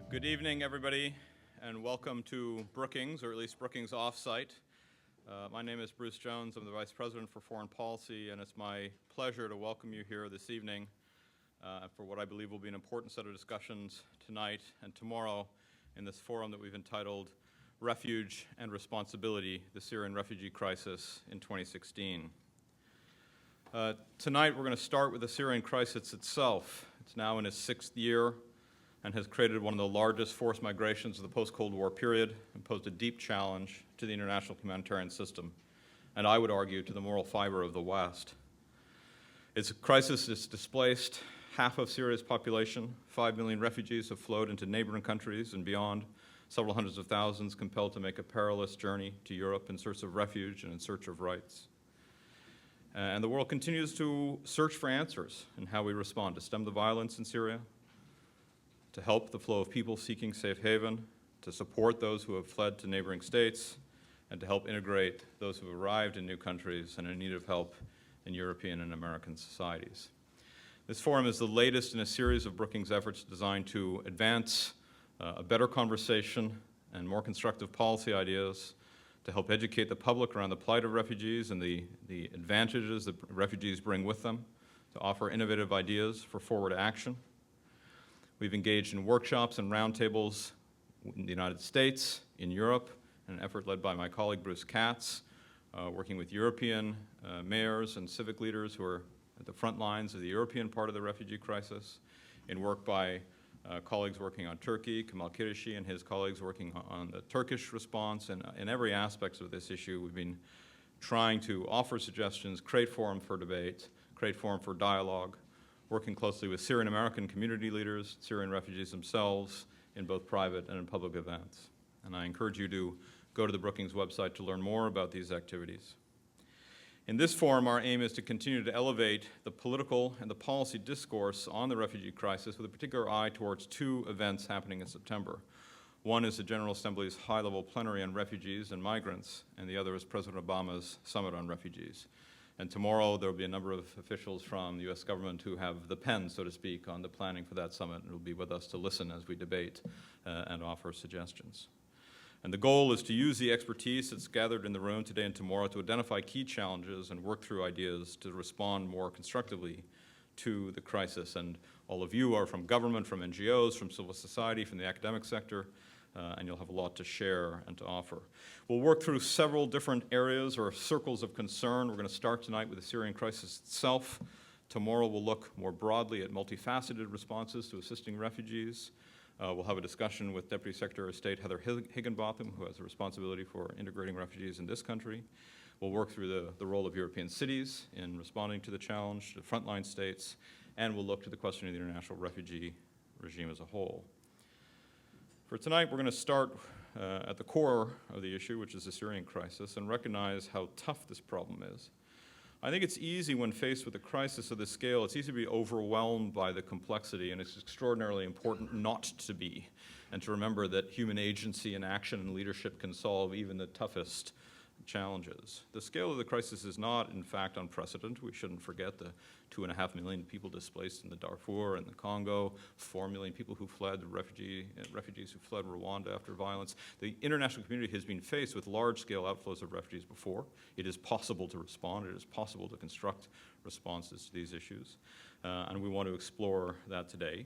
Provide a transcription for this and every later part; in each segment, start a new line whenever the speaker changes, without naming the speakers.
Good evening, everybody, and welcome to Brookings, or at least Brookings Offsite. My name is Bruce Jones. I'm the Vice President for Foreign Policy, and it's my pleasure to welcome you here this evening for what I believe will be an important set of discussions tonight and tomorrow in this forum that we've entitled Refuge and Responsibility, the Syrian Refugee Crisis in 2016. Tonight we're going to start with the Syrian crisis itself. It's now in its 6th year and has created one of the largest forced migrations of the post-Cold War period and posed a deep challenge to the international humanitarian system, and I would argue to the moral fiber of the West. It's a crisis that's displaced half of Syria's population. 5 million refugees have flowed into neighboring countries and beyond, several hundreds of thousands compelled to make a perilous journey to Europe in search of refuge and in search of rights. And the world continues to search for answers in how we respond to stem the violence in Syria, to help the flow of people seeking safe haven, to support those who have fled to neighboring states, and to help integrate those who have arrived in new countries and in need of help in European and American societies. This forum is the latest in a series of Brookings efforts designed to advance a better conversation and more constructive policy ideas, to help educate the public around the plight of refugees and the advantages that refugees bring with them, to offer innovative ideas for forward action. We've engaged in workshops and roundtables in the United States, in Europe, in an effort led by my colleague Bruce Katz, working with European mayors and civic leaders who are at the front lines of the European part of the refugee crisis, in work by colleagues working on Turkey, Kemal Kirishi and his colleagues working on the Turkish response, and in every aspect of this issue we've been trying to offer suggestions, create forum for debate, create forum for dialogue, working closely with Syrian American community leaders, Syrian refugees themselves, in both private and in public events. And I encourage you to go to the Brookings website to learn more about these activities. In this forum, our aim is to continue to elevate the political and the policy discourse on the refugee crisis with a particular eye towards 2 events happening in September. One is the General Assembly's high-level plenary on refugees and migrants, and the other is President Obama's summit on refugees. And tomorrow there will be a number of officials from the U.S. government who have the pen, so to speak, on the planning for that summit and will be with us to listen as we debate and offer suggestions. And the goal is to use the expertise that's gathered in the room today and tomorrow to identify key challenges and work through ideas to respond more constructively to the crisis. And all of you are from government, from NGOs, from civil society, from the academic sector, and you'll have a lot to share and to offer. We'll work through several different areas or circles of concern. We're going to start tonight with the Syrian crisis itself. Tomorrow we'll look more broadly at multifaceted responses to assisting refugees. We'll have a discussion with Deputy Secretary of State Heather Higginbotham, who has the responsibility for integrating refugees in this country. We'll work through the role of European cities in responding to the challenge, to frontline states, and we'll look to the question of the international refugee regime as a whole. For tonight, we're going to start at the core of the issue, which is the Syrian crisis, and recognize how tough this problem is. I think it's easy when faced with a crisis of this scale, it's easy to be overwhelmed by the complexity, and it's extraordinarily important not to be, and to remember that human agency and action and leadership can solve even the toughest challenges. The scale of the crisis is not, in fact, unprecedented. We shouldn't forget the 2.5 million people displaced in the Darfur and the Congo, 4 million people who fled, refugees who fled Rwanda after violence. The international community has been faced with large-scale outflows of refugees before. It is possible to respond. It is possible to construct responses to these issues, and we want to explore that today.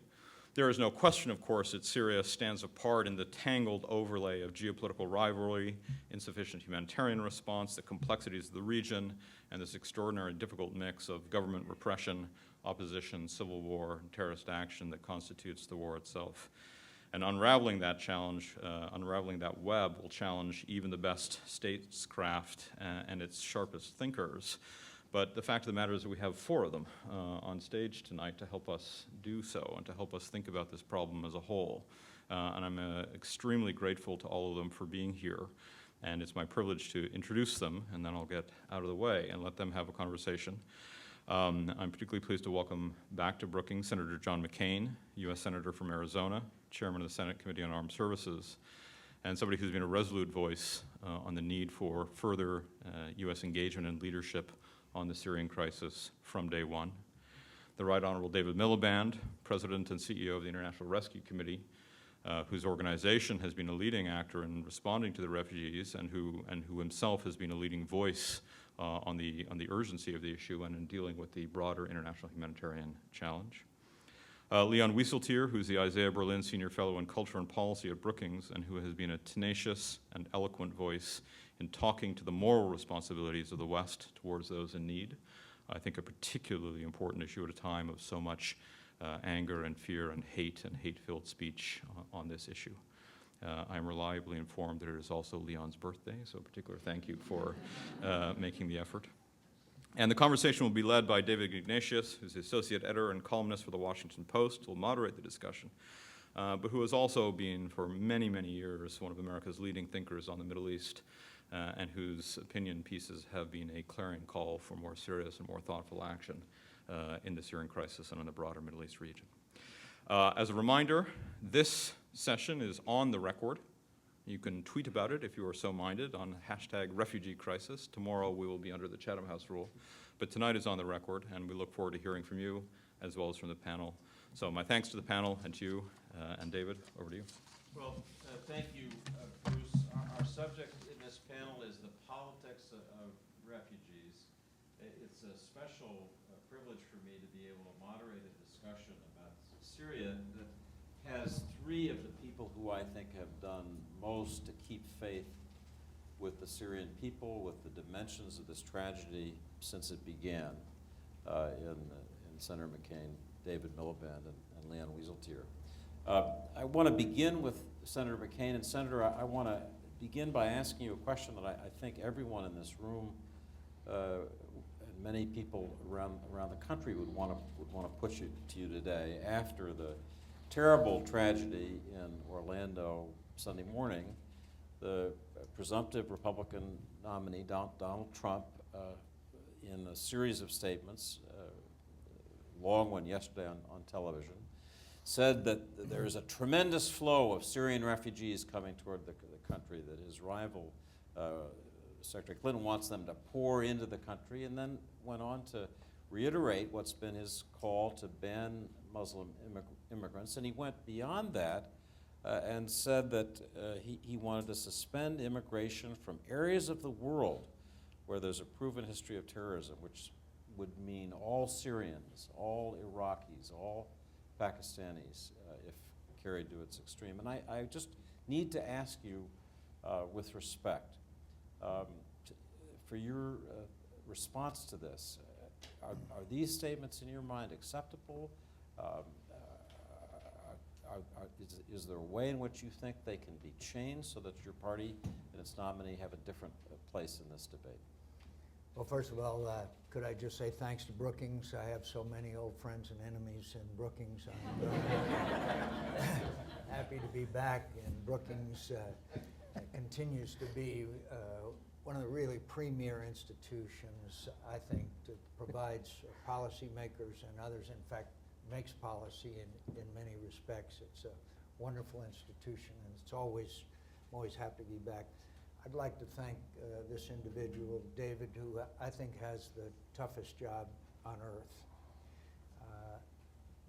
There is no question, of course, that Syria stands apart in the tangled overlay of geopolitical rivalry, insufficient humanitarian response, the complexities of the region, and this extraordinary difficult mix of government repression, opposition, civil war, and terrorist action that constitutes the war itself. And unraveling that challenge, unraveling that web will challenge even the best statescraft and its sharpest thinkers. But the fact of the matter is that we have 4 of them on stage tonight to help us do so and to help us think about this problem as a whole. And I'm extremely grateful to all of them for being here. And it's my privilege to introduce them, and then I'll get out of the way and let them have a conversation. I'm particularly pleased to welcome back to Brookings Senator John McCain, U.S. Senator from Arizona, Chairman of the Senate Committee on Armed Services, and somebody who's been a resolute voice on the need for further U.S. engagement and leadership on the Syrian crisis from day one. The Right Honorable David Miliband, President and CEO of the International Rescue Committee, whose organization has been a leading actor in responding to the refugees, and who himself has been a leading voice on the urgency of the issue and in dealing with the broader international humanitarian challenge. Leon Wieseltier, who's the Isaiah Berlin Senior Fellow in Culture and Policy at Brookings, and who has been a tenacious and eloquent voice in talking to the moral responsibilities of the West towards those in need. I think a particularly important issue at a time of so much anger and fear and hate-filled speech on this issue. I'm reliably informed that it is also Leon's birthday, so a particular thank you for making the effort. And the conversation will be led by David Ignatius, who's the associate editor and columnist for the Washington Post, who will moderate the discussion, but who has also been for many, many years one of America's leading thinkers on the Middle East, and whose opinion pieces have been a clarion call for more serious and more thoughtful action in the Syrian crisis and in the broader Middle East region. As a reminder, this session is on the record. You can tweet about it if you are so minded on #RefugeeCrisis. Tomorrow we will be under the Chatham House rule. But tonight is on the record, and we look forward to hearing from you as well as from the panel. So my thanks to the panel and to you. And David, over to you.
Well, thank you, Bruce. Our subject in this panel is the politics of refugees. It's a special privilege for me to be able to moderate a discussion about Syria that has three of the people who I think have done most to keep faith with the Syrian people, with the dimensions of this tragedy since it began in Senator McCain, David Miliband, and Leon Wieseltier. I want to begin with Senator McCain. And Senator, I want to begin by asking you a question that I think everyone in this room and many people around the country would want to put to you today after the terrible tragedy in Orlando Sunday morning. The presumptive Republican nominee, Donald Trump, in a series of statements, long one yesterday on television, said that there is a tremendous flow of Syrian refugees coming toward the country, that his rival, Secretary Clinton, wants them to pour into the country, and then went on to reiterate what's been his call to ban Muslim immigrants. And he went beyond that and said that he wanted to suspend immigration from areas of the world where there's a proven history of terrorism, which would mean all Syrians, all Iraqis, all Pakistanis, if carried to its extreme. And I just need to ask you, with respect, for your response to this. Are these statements in your mind acceptable? Is there a way in which you think they can be changed so that your party and its nominee have a different place in this debate?
Well, first of all, could I just say thanks to Brookings? I have so many old friends and enemies in Brookings. I'm happy to be back, and Brookings continues to be one of the really premier institutions, I think, that provides policymakers and others, in fact, makes policy in many respects. It's a wonderful institution, and I'm always happy to be back. I'd like to thank this individual, David, who I think has the toughest job on earth.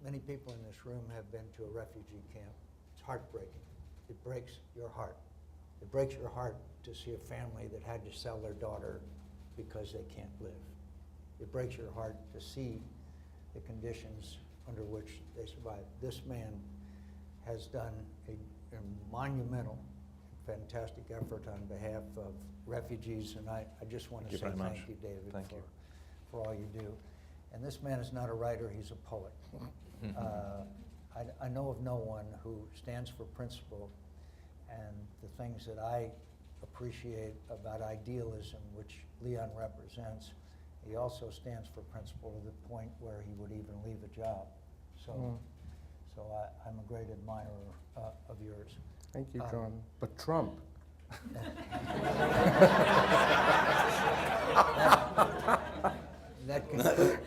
Many people in this room have been to a refugee camp. It's heartbreaking. It breaks your heart. It breaks your heart to see a family that had to sell their daughter because they can't live. It breaks your heart to see the conditions under which they survive. This man has done a monumental, fantastic effort on behalf of refugees, and I just want to say thank you, David, for all you do. And this man is not a writer, he's a poet. I know of no one who stands for principle and the things that I appreciate about idealism, which Leon represents. He also stands for principle to the point where he would even leave a job. So I'm a great admirer of yours.
Thank you, John. But Trump.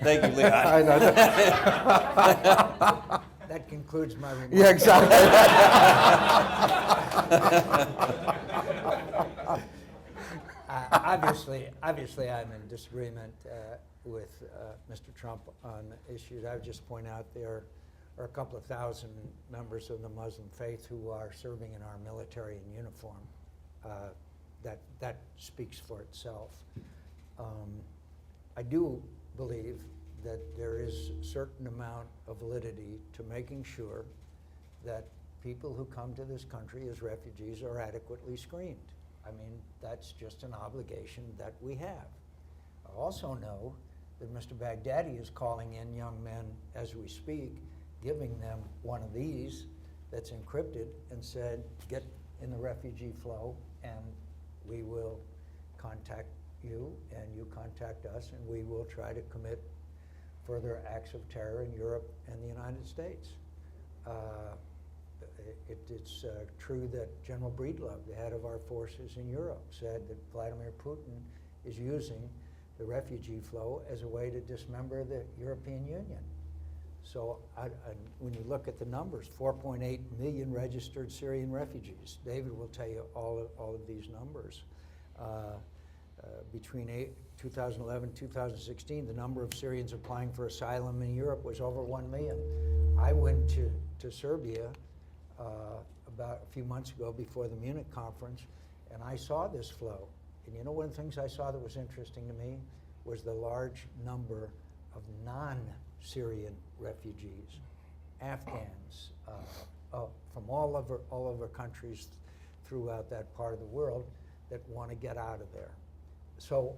Thank you, Leon.
I know
that concludes my remarks.
Yeah, exactly.
Obviously, I'm in disagreement with Mr. Trump on issues. I would just point out there or a couple of thousand members of the Muslim faith who are serving in our military in uniform. That speaks for itself. I do believe that there is a certain amount of validity to making sure that people who come to this country as refugees are adequately screened. I mean, that's just an obligation that we have. I also know that Mr. Baghdadi is calling in young men as we speak, giving them one of these that's encrypted and said, get in the refugee flow and we will contact you and you contact us and we will try to commit further acts of terror in Europe and the United States. It's true that General Breedlove, the head of our forces in Europe, said that Vladimir Putin is using the refugee flow as a way to dismember the European Union. So when you look at the numbers, 4.8 million registered Syrian refugees. David will tell you all of these numbers. Between 2011 and 2016, the number of Syrians applying for asylum in Europe was over 1 million. I went to Serbia about a few months ago before the Munich conference, and I saw this flow. And you know, one of the things I saw that was interesting to me was the large number of non-Syrian refugees, Afghans, from all over countries throughout that part of the world that want to get out of there. So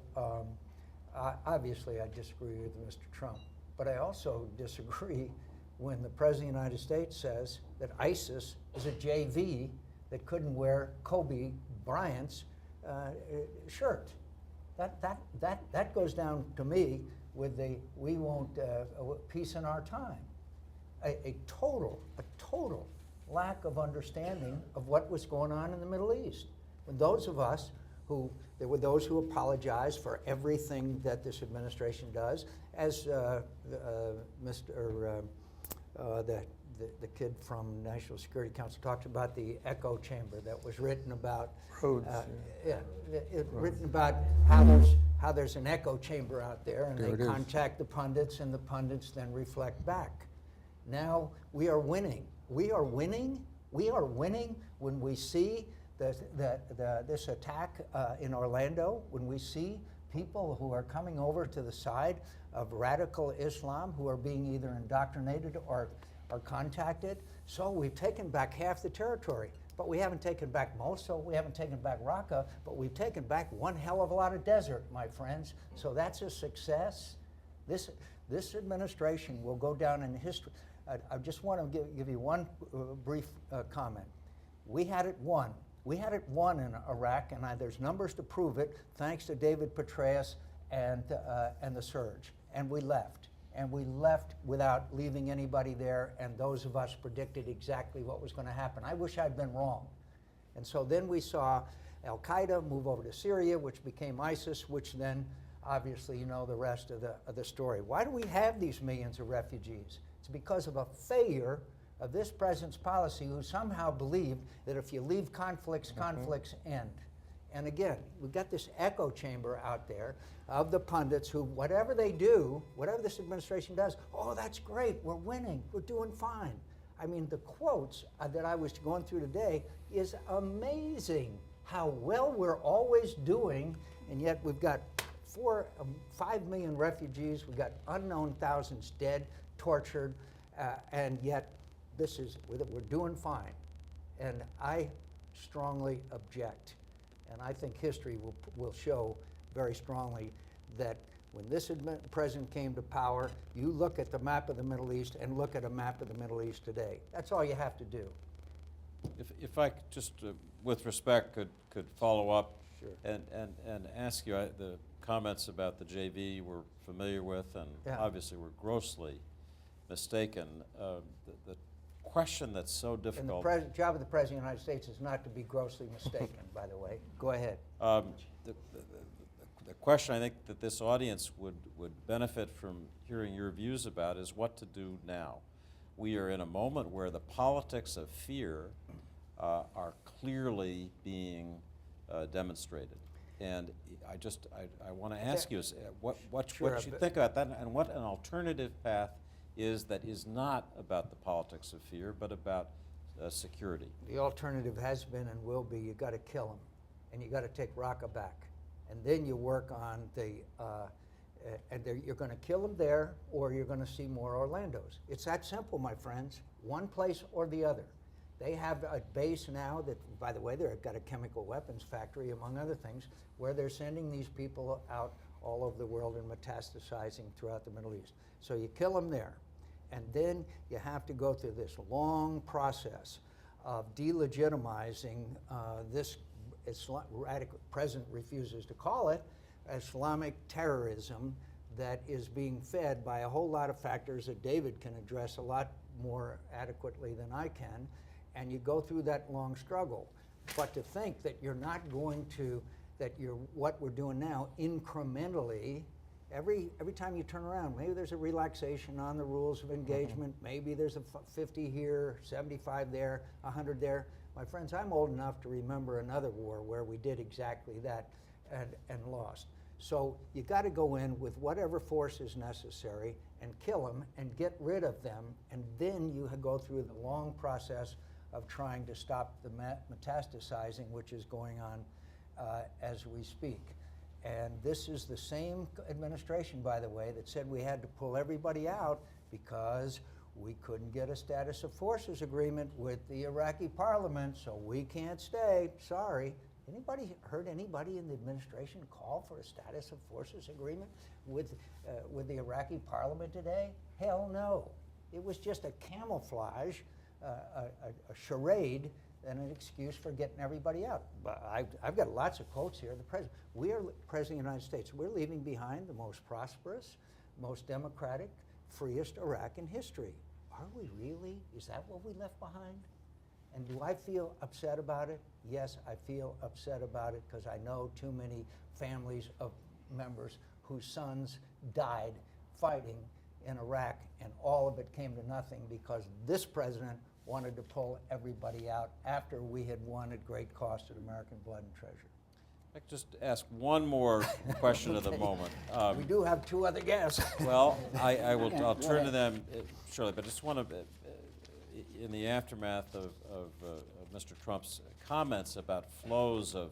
obviously I disagree with Mr. Trump, but I also disagree when the President of the United States says that ISIS is a JV that couldn't wear Kobe Bryant's shirt. That goes down to me with the we won't peace in our time. A total lack of understanding of what was going on in the Middle East. And those of us there were those who apologized for everything that this administration does, as the kid from National Security Council talked about the echo chamber that was written about.
Rhodes,
Written about how there's an echo chamber out there, and
There
they
it is.
contact the pundits, and the pundits then reflect back. Now we are winning. We are winning. We are winning when we see this attack in Orlando, when we see people who are coming over to the side of radical Islam who are being either indoctrinated or contacted. So we've taken back half the territory, but we haven't taken back Mosul, we haven't taken back Raqqa, but we've taken back one hell of a lot of desert, my friends. So that's a success. This administration will go down in history. I just want to give you one brief comment. We had it won. We had it won in Iraq, and there's numbers to prove it, thanks to David Petraeus and the surge. And we left. And we left without leaving anybody there, and those of us predicted exactly what was going to happen. I wish I'd been wrong. And so then we saw Al-Qaeda move over to Syria, which became ISIS, which then, obviously, you know the rest of the story. Why do we have these millions of refugees? It's because of a failure of this president's policy, who somehow believed that if you leave conflicts, conflicts end. And again, we've got this echo chamber out there of the pundits who, whatever they do, whatever this administration does, oh, that's great, we're winning, we're doing fine. I mean, the quotes that I was going through today is amazing how well we're always doing, and yet we've got 5 million refugees, we've got unknown thousands dead, tortured, and yet we're doing fine. And I strongly object. And I think history will show very strongly that when this president came to power, you look at the map of the Middle East and look at a map of the Middle East today. That's all you have to do.
If I could just, with respect, could follow up.
Sure.
And ask you, the comments about the JV we're familiar with, and
Yeah.
obviously we're grossly mistaken. The question that's so
And
difficult.
the job of the President of the United States is not to be grossly mistaken, by the way. Go ahead.
The question I think that this audience would benefit from hearing your views about is what to do now. We are in a moment where the politics of fear are clearly being demonstrated. And I want to ask you what
Sure,
you think about that, and what an alternative path is that is not about the politics of fear, but about security?
The alternative has been and will be you got to kill them, and you got to take Raqqa back, and then you work on the. You're going to kill them there, or you're going to see more Orlandos. It's that simple, my friends. One place or the other. They have a base now that, by the way, they've got a chemical weapons factory, among other things, where they're sending these people out all over the world and metastasizing throughout the Middle East. So you kill them there. And then you have to go through this long process of delegitimizing this President refuses to call it, Islamic terrorism that is being fed by a whole lot of factors that David can address a lot more adequately than I can, and you go through that long struggle. But to think that you're not going to, that you're, what we're doing now incrementally, every time you turn around, maybe there's a relaxation on the rules of engagement, maybe there's a 50 here, 75 there, 100 there. My friends, I'm old enough to remember another war where we did exactly that and lost. So you got to go in with whatever force is necessary and kill them and get rid of them, and then you go through the long process of trying to stop the metastasizing, which is going on as we speak. And this is the same administration, by the way, that said we had to pull everybody out because we couldn't get a status of forces agreement with the Iraqi parliament, so we can't stay. Sorry. Anybody heard anybody in the administration call for a status of forces agreement with the Iraqi parliament today? Hell no. It was just a camouflage, a charade, and an excuse for getting everybody out. But I've got lots of quotes here. We are President of the United States. We're leaving behind the most prosperous, most democratic, freest Iraq in history. Are we really? Is that what we left behind? And do I feel upset about it? Yes, I feel upset about it because I know too many families of members whose sons died fighting in Iraq, and all of it came to nothing because this president wanted to pull everybody out after we had won at great cost of American blood and treasure.
I could just ask one more question at the moment.
We do have two other guests.
Well, I'll turn to them shortly, but I just want to, in the aftermath of Mr. Trump's comments about flows of,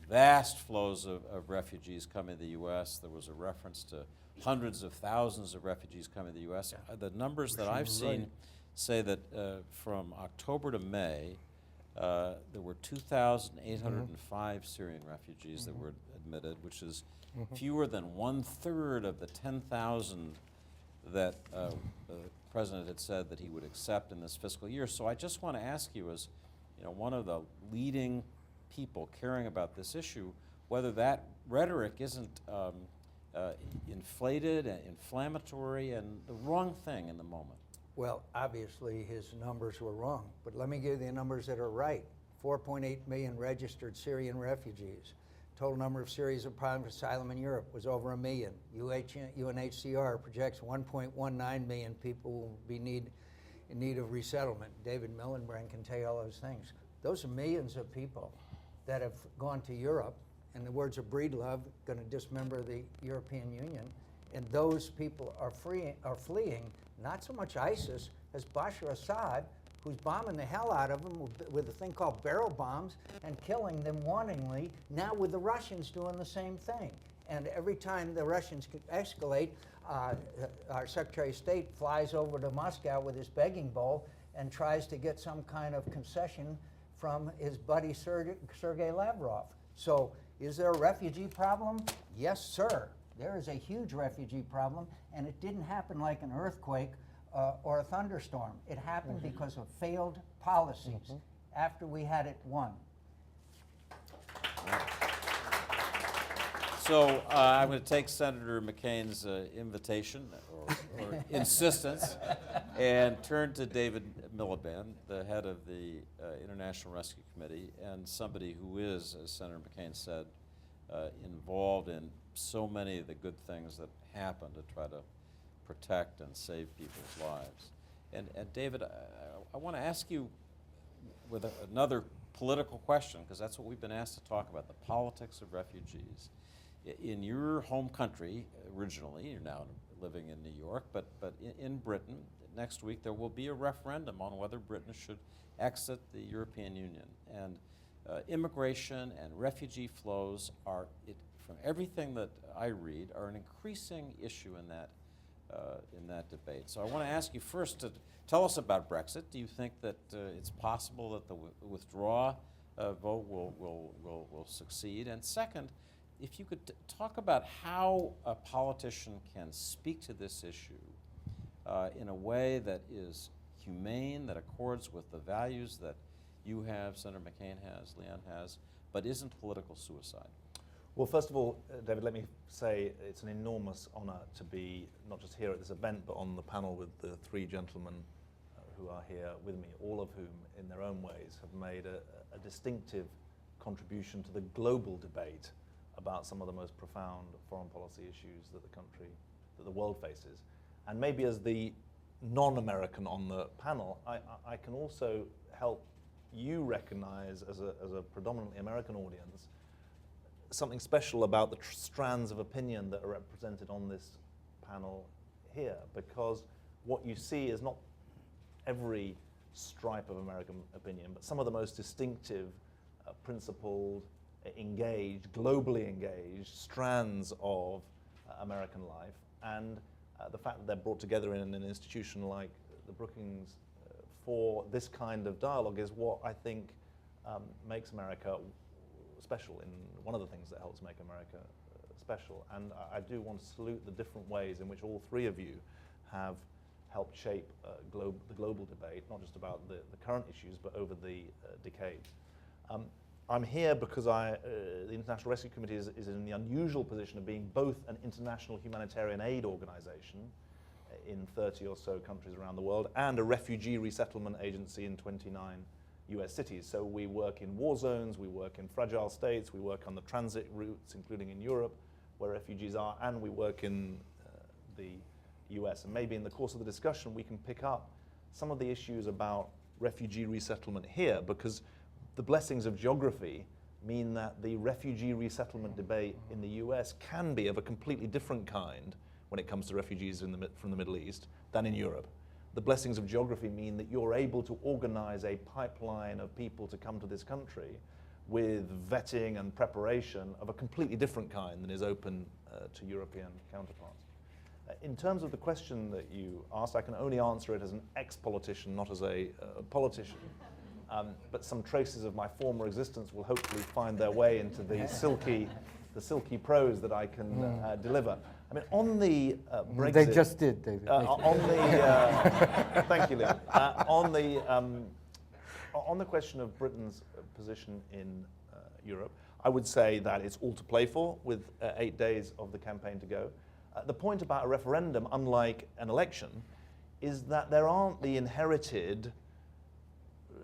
vast flows of refugees coming to the U.S., there was a reference to hundreds of thousands of refugees coming to the U.S. Yeah. The numbers that I've seen say that from October to May, there were 2,805 Syrian refugees that were admitted, which is fewer than 1/3 of the 10,000 that the president had said that he would accept in this fiscal year. So I just want to ask you, as one of the leading people caring about this issue, whether that rhetoric isn't inflated and inflammatory and the wrong thing in the moment.
Well, obviously his numbers were wrong, but let me give you the numbers that are right. 4.8 million registered Syrian refugees. Total number of Syrians applying for asylum in Europe was over 1 million. UNHCR projects 1.19 million people will be in need of resettlement. David Millenbrand can tell you all those things. Those are millions of people that have gone to Europe, in the words of Breedlove, going to dismember the European Union, and those people are fleeing not so much ISIS as Bashar Assad, who's bombing the hell out of them with a thing called barrel bombs and killing them wantonly, now with the Russians doing the same thing. And every time the Russians escalate, our Secretary of State flies over to Moscow with his begging bowl and tries to get some kind of concession from his buddy Sergei Lavrov. So is there a refugee problem? Yes, sir. There is a huge refugee problem, and it didn't happen like an earthquake or a thunderstorm. It happened because of failed policies after we had it won.
So I'm going to take Senator McCain's invitation or insistence and turn to David Miliband, the head of the International Rescue Committee, and somebody who is, as Senator McCain said, involved in so many of the good things that happen to try to protect and save people's lives. And David, I want to ask you with another political question, because that's what we've been asked to talk about, the politics of refugees. In your home country, originally, you're now living in New York, but in Britain, next week there will be a referendum on whether Britain should exit the European Union. And immigration and refugee flows are, from everything that I read, are an increasing issue in that debate. So I want to ask you first to tell us about Brexit. Do you think that it's possible that the withdraw vote will succeed? And second, if you could talk about how a politician can speak to this issue in a way that is humane, that accords with the values that you have, Senator McCain has, Leon has, but isn't political suicide.
Well, first of all, David, let me say it's an enormous honor to be not just here at this event, but on the panel with the three gentlemen who are here with me, all of whom, in their own ways, have made a distinctive contribution to the global debate about some of the most profound foreign policy issues that the world faces. And maybe as the non-American on the panel, I can also help you recognize, as a predominantly American audience, something special about the strands of opinion that are represented on this panel here, because what you see is not every stripe of American opinion, but some of the most distinctive, principled, engaged, globally engaged strands of American life. And the fact that they're brought together in an institution like the Brookings for this kind of dialogue is what I think makes America special, in one of the things that helps make America special. And I do want to salute the different ways in which all three of you have helped shape the global debate, not just about the current issues, but over the decades. I'm here because the International Rescue Committee is in the unusual position of being both an international humanitarian aid organization in 30 or so countries around the world and a refugee resettlement agency in 29 US cities. So we work in war zones, we work in fragile states, we work on the transit routes, including in Europe, where refugees are, and we work in the US. And maybe in the course of the discussion, we can pick up some of the issues about refugee resettlement here, because the blessings of geography mean that the refugee resettlement debate in the US can be of a completely different kind when it comes to refugees from the Middle East than in Europe. The blessings of geography mean that you're able to organize a pipeline of people to come to this country with vetting and preparation of a completely different kind than is open to European counterparts. In terms of the question that you asked, I can only answer it as an ex-politician, not as a politician. But some traces of my former existence will hopefully find their way into the silky prose that I can deliver. I mean, on the Brexit...
They just did, David.
Thank you, Liam. On the question of Britain's position in Europe, I would say that it's all to play for with 8 days of the campaign to go. The point about a referendum, unlike an election, is that there aren't the inherited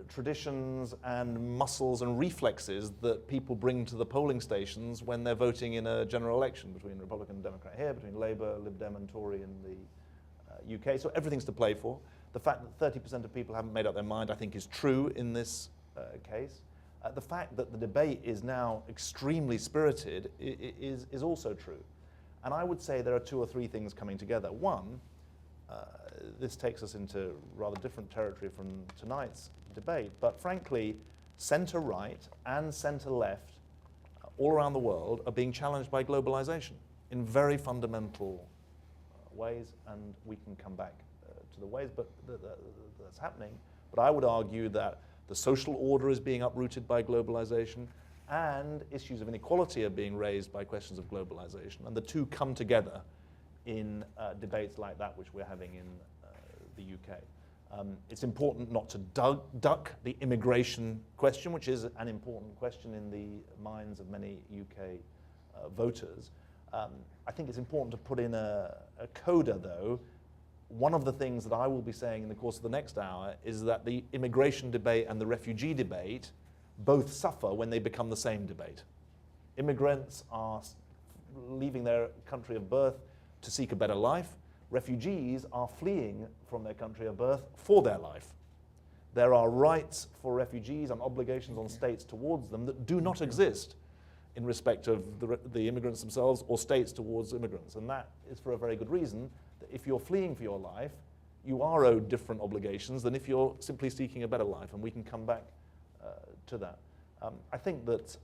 traditions and muscles and reflexes that people bring to the polling stations when they're voting in a general election between Republican and Democrat here, between Labour, Lib Dem and Tory in the UK. So everything's to play for. The fact that 30% of people haven't made up their mind, I think, is true in this case. The fact that the debate is now extremely spirited is also true. And I would say there are 2 or 3 things coming together. One, this takes us into rather different territory from tonight's debate, but frankly, center-right and center-left all around the world are being challenged by globalization in very fundamental ways, and we can come back to the ways that's happening. But I would argue that the social order is being uprooted by globalization, and issues of inequality are being raised by questions of globalization, and the two come together in debates like that which we're having in the UK. It's important not to duck the immigration question, which is an important question in the minds of many UK voters. I think it's important to put in a coda, though. One of the things that I will be saying in the course of the next hour is that the immigration debate and the refugee debate both suffer when they become the same debate. Immigrants are leaving their country of birth to seek a better life. Refugees are fleeing from their country of birth for their life. There are rights for refugees and obligations on states towards them that do not exist in respect of the immigrants themselves or states towards immigrants. And that is for a very good reason. that if you're fleeing for your life, you are owed different obligations than if you're simply seeking a better life, and we can come back to that. I think that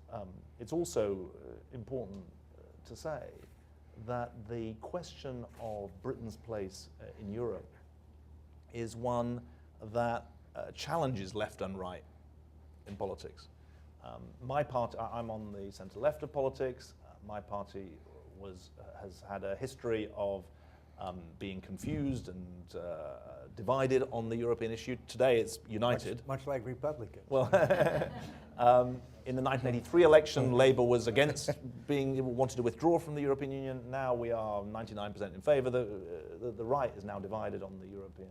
it's also important to say that the question of Britain's place in Europe is one that challenges left and right in politics. My party, I'm on the centre-left of politics. My party has had a history of being confused and divided on the European issue. Today it's united.
Much like Republicans.
Well, in the 1983 election, Labour was against wanted to withdraw from the European Union. Now we are 99% in favour. The right is now divided on the European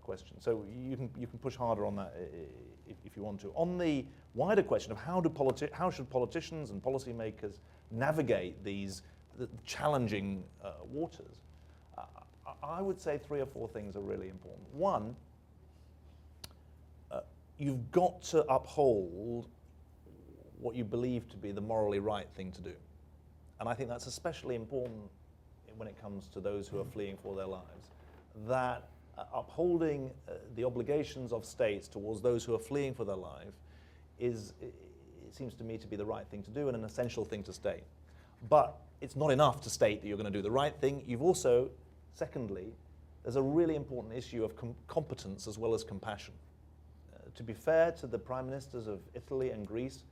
question. So you can push harder on that if you want to. On the wider question of how should politicians and policymakers navigate these challenging waters, I would say 3 or 4 things are really important. One, you've got to uphold what you believe to be the morally right thing to do. And I think that's especially important when it comes to those who are fleeing for their lives. That upholding the obligations of states towards those who are fleeing for their life it seems to me to be the right thing to do and an essential thing to state. But it's not enough to state that you're going to do the right thing. You've also, secondly, there's a really important issue of competence as well as compassion. To be fair to the prime ministers of Italy and Greece,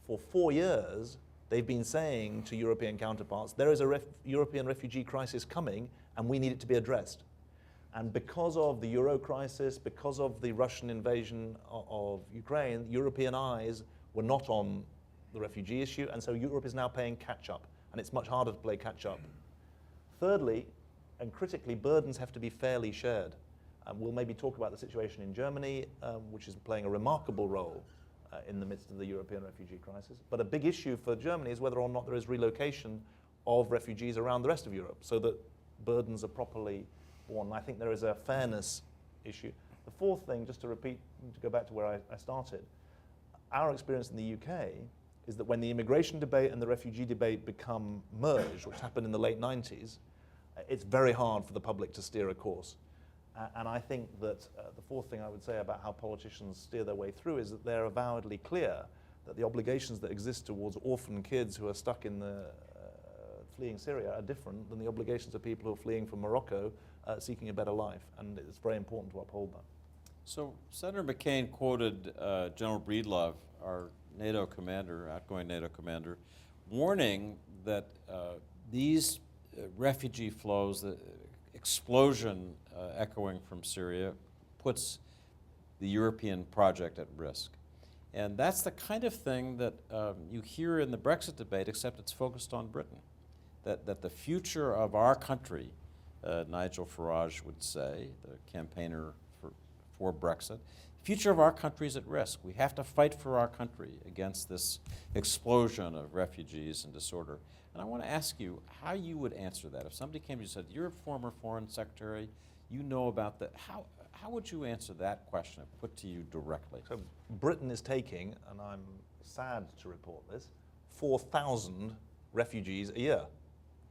for 4 years, they've been saying to European counterparts, there is a European refugee crisis coming and we need it to be addressed. And because of the Euro crisis, because of the Russian invasion of Ukraine, European eyes were not on the refugee issue, and so Europe is now playing catch-up, and it's much harder to play catch-up. Thirdly, and critically, burdens have to be fairly shared. We'll maybe talk about the situation in Germany, which is playing a remarkable role in the midst of the European refugee crisis. But a big issue for Germany is whether or not there is relocation of refugees around the rest of Europe so that burdens are properly borne. I think there is a fairness issue. The fourth thing, just to repeat, to go back to where I started, our experience in the UK is that when the immigration debate and the refugee debate become merged, which happened in the late 90s, it's very hard for the public to steer a course. And I think that the fourth thing I would say about how politicians steer their way through is that they're avowedly clear that the obligations that exist towards orphan kids who are stuck in the fleeing Syria are different than the obligations of people who are fleeing from Morocco seeking a better life. And it's very important to uphold that.
So Senator McCain quoted General Breedlove, our NATO commander, outgoing NATO commander, warning that these refugee flows, the explosion echoing from Syria, puts the European project at risk. And that's the kind of thing that you hear in the Brexit debate, except it's focused on Britain. That the future of our country, Nigel Farage would say, the campaigner for Brexit, the future of our country is at risk. We have to fight for our country against this explosion of refugees and disorder. And I want to ask you how you would answer that. If somebody came to you and said, you're a former foreign secretary, you know about that, how would you answer that question if put to you directly?
So Britain is taking, and I'm sad to report this, 4,000 refugees a year.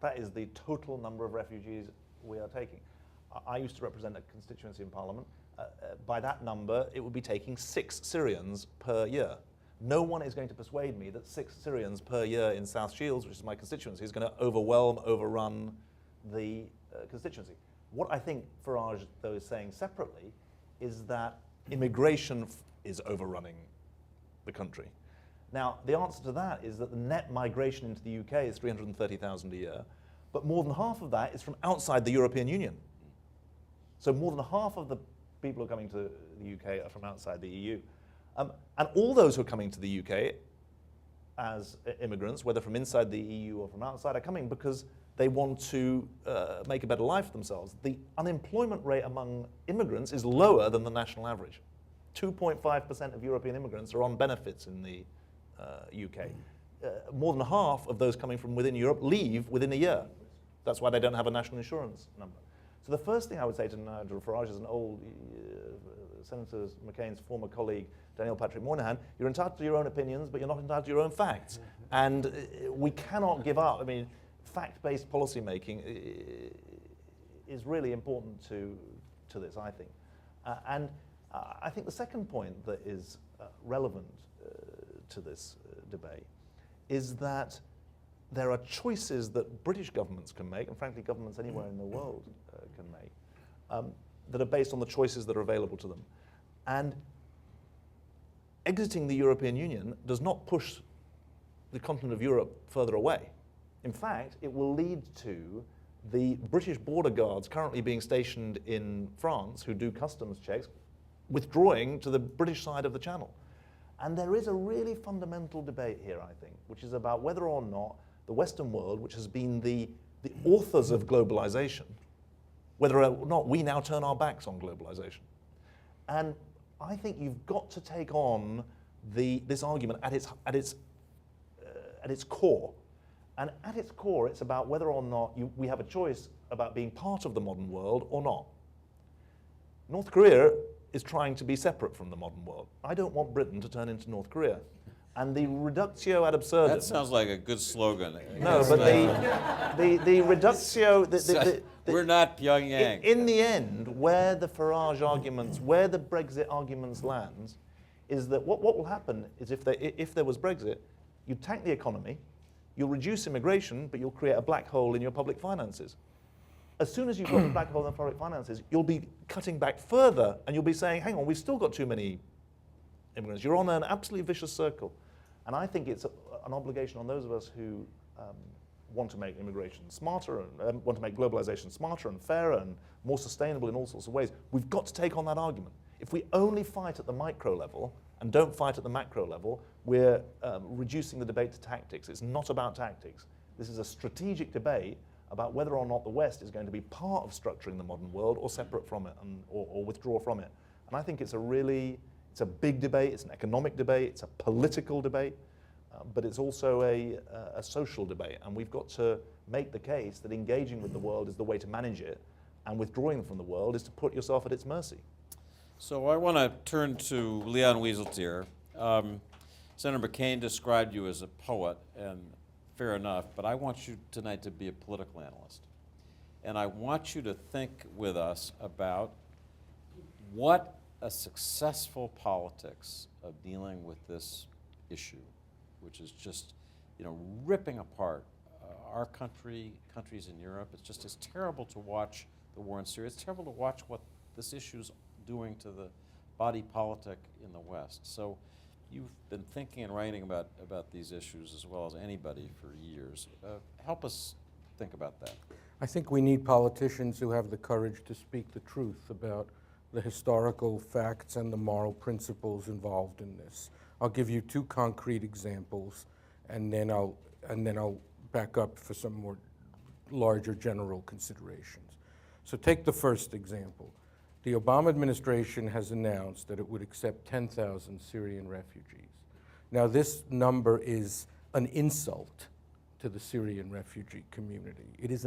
That is the total number of refugees we are taking. I used to represent a constituency in Parliament. By that number, it would be taking 6 Syrians per year. No one is going to persuade me that 6 Syrians per year in South Shields, which is my constituency, is going to overrun the constituency. What I think Farage, though, is saying separately is that immigration is overrunning the country. Now, the answer to that is that the net migration into the UK is 330,000 a year, but more than half of that is from outside the European Union. So more than half of the people who are coming to the UK are from outside the EU. And all those who are coming to the UK as immigrants, whether from inside the EU or from outside, are coming because they want to make a better life for themselves. The unemployment rate among immigrants is lower than the national average. 2.5% of European immigrants are on benefits in the UK. More than half of those coming from within Europe leave within a year. That's why they don't have a national insurance number. So the first thing I would say to Nigel Farage as an old Senator McCain's former colleague, Daniel Patrick Moynihan, you're entitled to your own opinions, but you're not entitled to your own facts. And we cannot give up. I mean, fact-based policy making is really important to this, I think. And I think the second point that is relevant to this debate is that there are choices that British governments can make, and frankly governments anywhere in the world can make, that are based on the choices that are available to them. And exiting the European Union does not push the continent of Europe further away. In fact, it will lead to the British border guards currently being stationed in France, who do customs checks, withdrawing to the British side of the Channel. And there is a really fundamental debate here, I think, which is about whether or not the Western world, which has been the authors of globalization, whether or not we now turn our backs on globalization. And I think you've got to take on this argument at its core. And at its core, it's about whether or not we have a choice about being part of the modern world or not. North Korea is trying to be separate from the modern world. I don't want Britain to turn into North Korea. And the reductio ad absurdum...
That sounds like a good slogan.
No, but the reductio...
We're not Pyongyang.
In the end, where the Farage arguments, where the Brexit arguments lands, is that what will happen is if there was Brexit, you'd tank the economy, you'll reduce immigration, but you'll create a black hole in your public finances. As soon as you've got a black hole in public finances, you'll be cutting back further, and you'll be saying, hang on, we've still got too many immigrants. You're on an absolutely vicious circle. And I think it's an obligation on those of us who want to make immigration smarter and want to make globalization smarter and fairer and more sustainable in all sorts of ways. We've got to take on that argument. If we only fight at the micro level and don't fight at the macro level, we're reducing the debate to tactics. It's not about tactics. This is a strategic debate about whether or not the West is going to be part of structuring the modern world or separate from it or withdraw from it. And I think it's a big debate, it's an economic debate, it's a political debate, but it's also a social debate. And we've got to make the case that engaging with the world is the way to manage it, and withdrawing from the world is to put yourself at its mercy.
So I want to turn to Leon Wieseltier. Senator McCain described you as a poet, and fair enough, but I want you tonight to be a political analyst. And I want you to think with us about what a successful politics of dealing with this issue, which is just, ripping apart our country, countries in Europe. It's terrible to watch the war in Syria. It's terrible to watch what this issue's doing to the body politic in the West. So you've been thinking and writing about these issues as well as anybody for years. Help us think about that.
I think we need politicians who have the courage to speak the truth about the historical facts and the moral principles involved in this. I'll give you two concrete examples, and then I'll back up for some more larger general considerations. So take the first example. The Obama administration has announced that it would accept 10,000 Syrian refugees. Now, this number is an insult to the Syrian refugee community. It is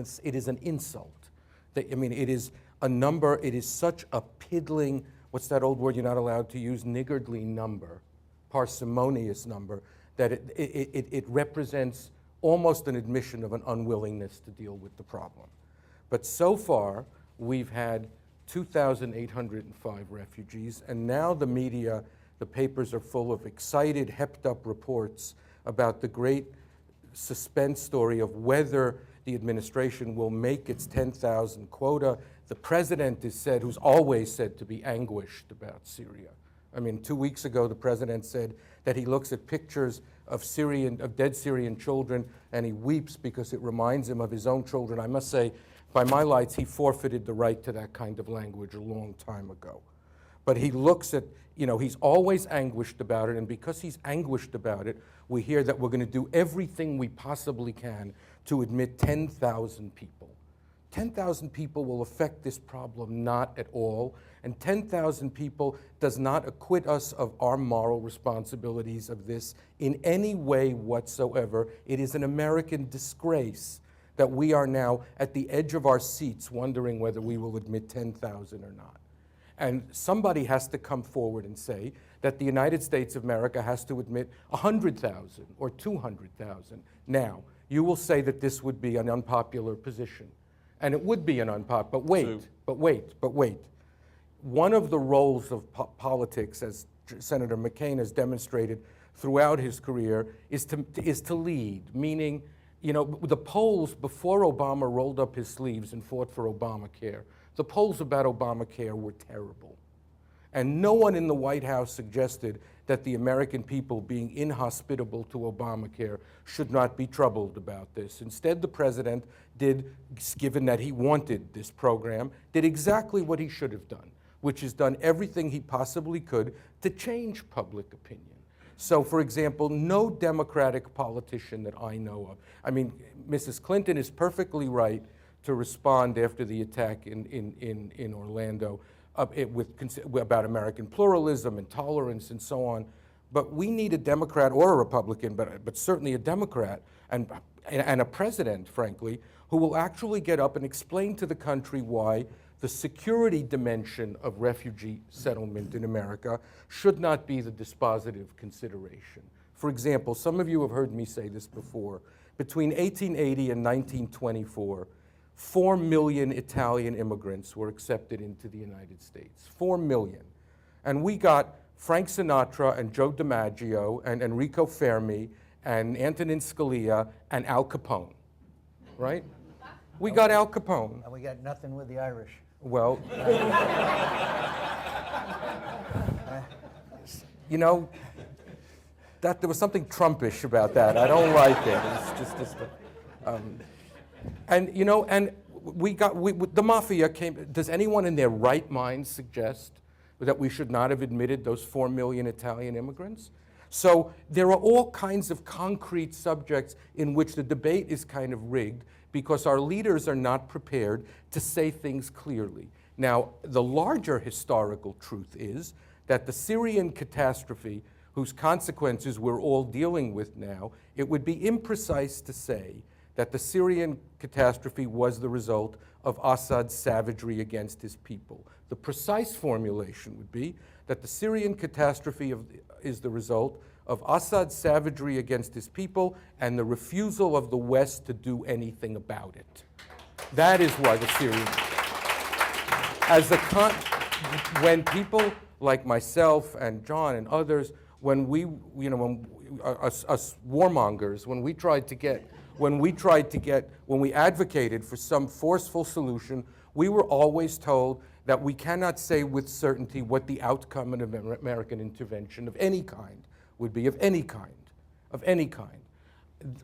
an insult. It is a number, it is such a piddling, what's that old word you're not allowed to use, niggardly number, parsimonious number, that it represents almost an admission of an unwillingness to deal with the problem. But so far, we've had 2,805 refugees, and now the media, the papers are full of excited, hepped-up reports about the great suspense story of whether the administration will make its 10,000 quota. The president is said, who's always said to be anguished about Syria. 2 weeks ago, the president said that he looks at pictures of dead Syrian children, and he weeps because it reminds him of his own children. I must say, by my lights, he forfeited the right to that kind of language a long time ago. But he looks at, he's always anguished about it, and because he's anguished about it, we hear that we're going to do everything we possibly can to admit 10,000 people. 10,000 people will affect this problem not at all, and 10,000 people does not acquit us of our moral responsibilities of this in any way whatsoever. It is an American disgrace that we are now at the edge of our seats wondering whether we will admit 10,000 or not. And somebody has to come forward and say that the United States of America has to admit 100,000 or 200,000. Now, you will say that this would be an unpopular position. And it would be an unpopular, but wait. One of the roles of politics, as Senator McCain has demonstrated throughout his career, is to lead, meaning, you know, the polls before Obama rolled up his sleeves and fought for Obamacare, the polls about Obamacare were terrible. And no one in the White House suggested that the American people, being inhospitable to Obamacare, should not be troubled about this. Instead, the president did, given that he wanted this program, did exactly what he should have done, which is done everything he possibly could to change public opinion. So, for example, no Democratic politician that I know of, I mean, Mrs. Clinton is perfectly right to respond after the attack in Orlando about American pluralism and tolerance and so on. But we need a Democrat or a Republican, but certainly a Democrat and a president, frankly, who will actually get up and explain to the country why the security dimension of refugee settlement in America should not be the dispositive consideration. For example, some of you have heard me say this before. Between 1880 and 1924, 4 million Italian immigrants were accepted into the United States. 4 million. And we got Frank Sinatra and Joe DiMaggio and Enrico Fermi and Antonin Scalia and Al Capone, right? We got Al Capone.
And we got nothing with the Irish.
Well, you know, that there was something Trumpish about that. I don't like it. It's just and you know, and the mafia came. Does anyone in their right mind suggest that we should not have admitted those 4 million Italian immigrants? So there are all kinds of concrete subjects in which the debate is kind of rigged because our leaders are not prepared to say things clearly. Now, the larger historical truth is that the Syrian catastrophe, whose consequences we're all dealing with now, it would be imprecise to say that the Syrian catastrophe was the result of Assad's savagery against his people. The precise formulation would be that the Syrian catastrophe is the result of Assad's savagery against his people and the refusal of the West to do anything about it. That is why the Syrian... when people like myself and John and others, when we, you know, us warmongers, when we advocated for some forceful solution, we were always told that we cannot say with certainty what the outcome of American intervention of any kind would be, of any kind,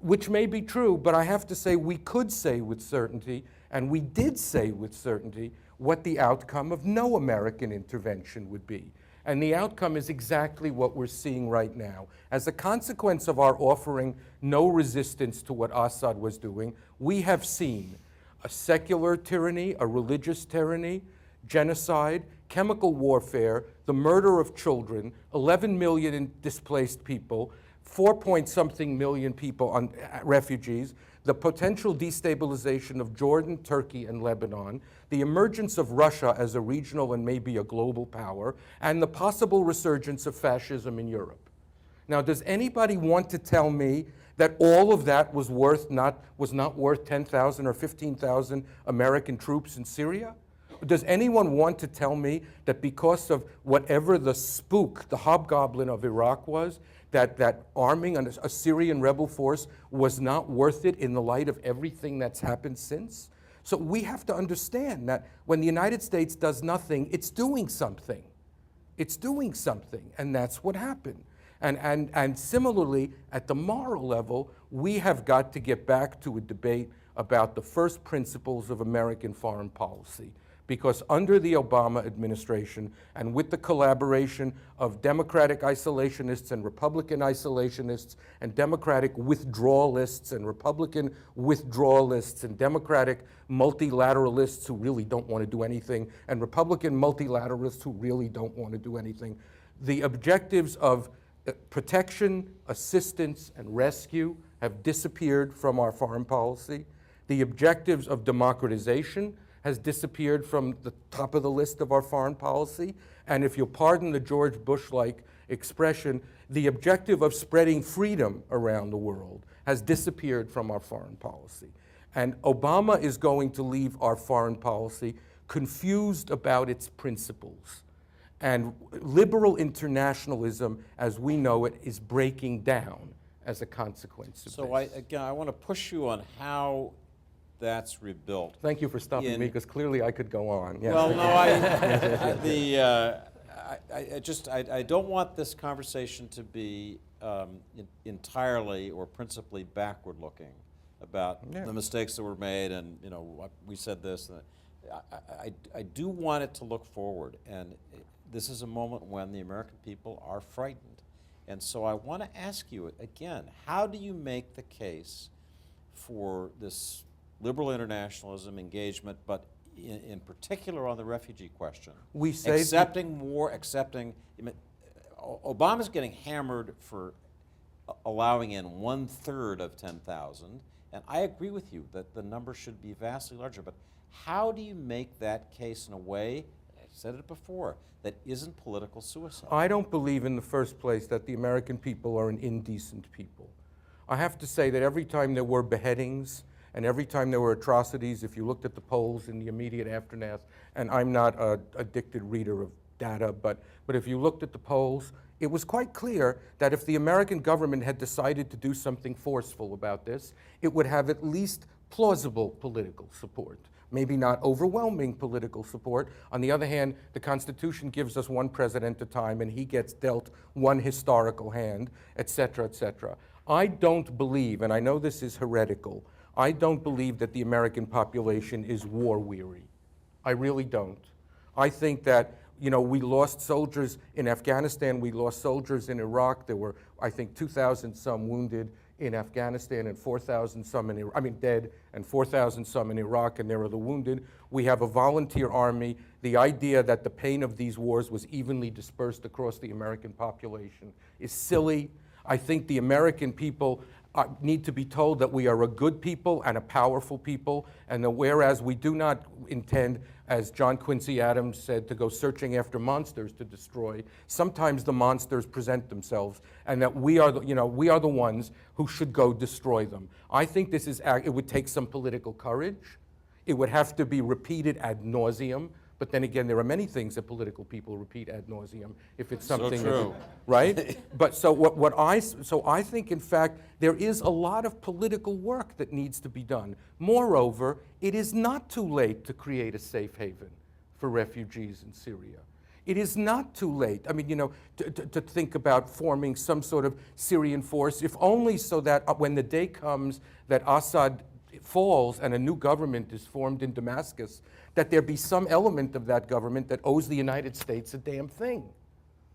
which may be true, but I have to say we could say with certainty, and we did say with certainty, what the outcome of no American intervention would be. And the outcome is exactly what we're seeing right now. As a consequence of our offering no resistance to what Assad was doing, we have seen a secular tyranny, a religious tyranny, genocide, chemical warfare, the murder of children, 11 million displaced people, 4-point-something million people on refugees, the potential destabilization of Jordan, Turkey, and Lebanon, the emergence of Russia as a regional and maybe a global power, and the possible resurgence of fascism in Europe. Now, does anybody want to tell me that all of that was not worth 10,000 or 15,000 American troops in Syria? Does anyone want to tell me that because of whatever the spook, the hobgoblin of Iraq was, that arming a Syrian rebel force was not worth it in the light of everything that's happened since? So we have to understand that when the United States does nothing, it's doing something. It's doing something, and that's what happened. And similarly, at the moral level, we have got to get back to a debate about the first principles of American foreign policy. Because under the Obama administration and with the collaboration of Democratic isolationists and Republican isolationists and Democratic withdrawalists and Republican withdrawalists and Democratic multilateralists who really don't want to do anything and Republican multilateralists who really don't want to do anything, the objectives of protection, assistance, and rescue have disappeared from our foreign policy. The objectives of democratization has disappeared from the top of the list of our foreign policy. And if you'll pardon the George Bush-like expression, the objective of spreading freedom around the world has disappeared from our foreign policy. And Obama is going to leave our foreign policy confused about its principles. And liberal internationalism, as we know it, is breaking down as a consequence of
So
this.
I want to push you on how that's rebuilt.
Thank you for stopping me, because clearly I could go on. Yes.
Well, no, I don't want this conversation to be entirely or principally backward-looking about
Yeah.
the mistakes that were made, and we said this. And I do want it to look forward, and this is a moment when the American people are frightened, and so I want to ask you again: how do you make the case for this liberal internationalism engagement, but in particular on the refugee question?
We say
accepting more, accepting. Obama's getting hammered for allowing in 1/3 of 10,000, and I agree with you that the number should be vastly larger. But how do you make that case in a way, I said it before, that isn't political suicide?
I don't believe in the first place that the American people are an indecent people. I have to say that every time there were beheadings and every time there were atrocities, if you looked at the polls in the immediate aftermath, and I'm not an addicted reader of data, but if you looked at the polls, it was quite clear that if the American government had decided to do something forceful about this, it would have at least plausible political support. Maybe not overwhelming political support. On the other hand, the Constitution gives us one president at a time, and he gets dealt one historical hand, et cetera, et cetera. I don't believe, and I know this is heretical, I don't believe that the American population is war-weary. I really don't. I think that, we lost soldiers in Afghanistan, we lost soldiers in Iraq. There were, I think, 2,000 some wounded in Afghanistan and 4,000 some dead, and 4,000 some in Iraq, and there are the wounded. We have a volunteer army. The idea that the pain of these wars was evenly dispersed across the American population is silly. I think the American people need to be told that we are a good people and a powerful people, and that whereas we do not intend, as John Quincy Adams said, to go searching after monsters to destroy, sometimes the monsters present themselves, and that we are the ones who should go destroy them. I think it would take some political courage. It would have to be repeated ad nauseum. But then again, there are many things that political people repeat ad nauseum if it's something
true.
Right? But so I think, in fact, there is a lot of political work that needs to be done. Moreover, it is not too late to create a safe haven for refugees in Syria. It is not too late. To think about forming some sort of Syrian force, if only so that when the day comes that Assad falls and a new government is formed in Damascus, that there be some element of that government that owes the United States a damn thing,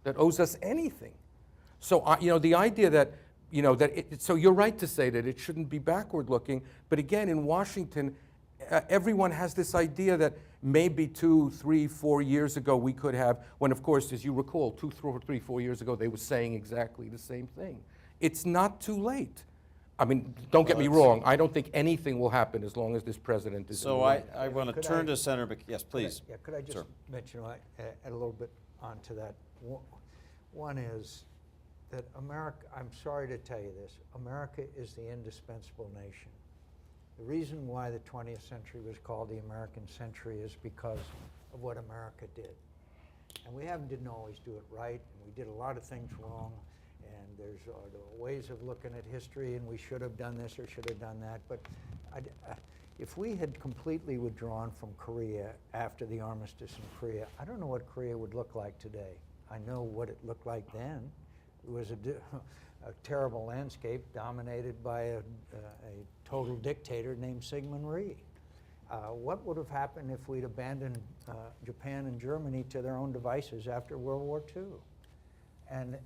that owes us anything. So, the idea that, so you're right to say that it shouldn't be backward looking, but again, in Washington, everyone has this idea that maybe 2, 3, 4 years ago we could have, when of course, as you recall, 2, 3, 4 years ago, they were saying exactly the same thing. It's not too late. Don't get me wrong. I don't think anything will happen as long as this president is in the
So
White
I want to
Could
turn
I-
to Senator Yes, please.
Could I just
Sir.
mention, add a little bit onto that? One is that America, I'm sorry to tell you this, America is the indispensable nation. The reason why the 20th century was called the American century is because of what America did. And we didn't always do it right, and we did a lot of things wrong, and there's ways of looking at history, and we should have done this or should have done that. But if we had completely withdrawn from Korea after the armistice in Korea, I don't know what Korea would look like today. I know what it looked like then. It was a terrible landscape dominated by a total dictator named Syngman Rhee. What would have happened if we'd abandoned Japan and Germany to their own devices after World War II? And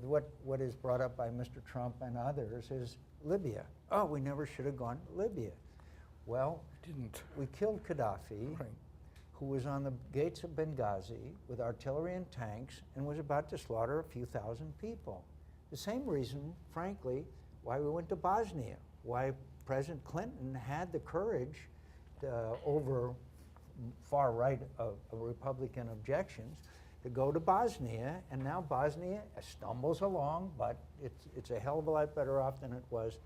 what is brought up by Mr. Trump and others is Libya. Oh, we never should have gone to Libya. Well, we killed Gaddafi,
Right.
who was on the gates of Benghazi with artillery and tanks and was about to slaughter a few thousand people. The same reason, frankly, why we went to Bosnia, why President Clinton had the courage over far right of Republican objections to go to Bosnia, and now Bosnia stumbles along, but it's a hell of a lot better off than it was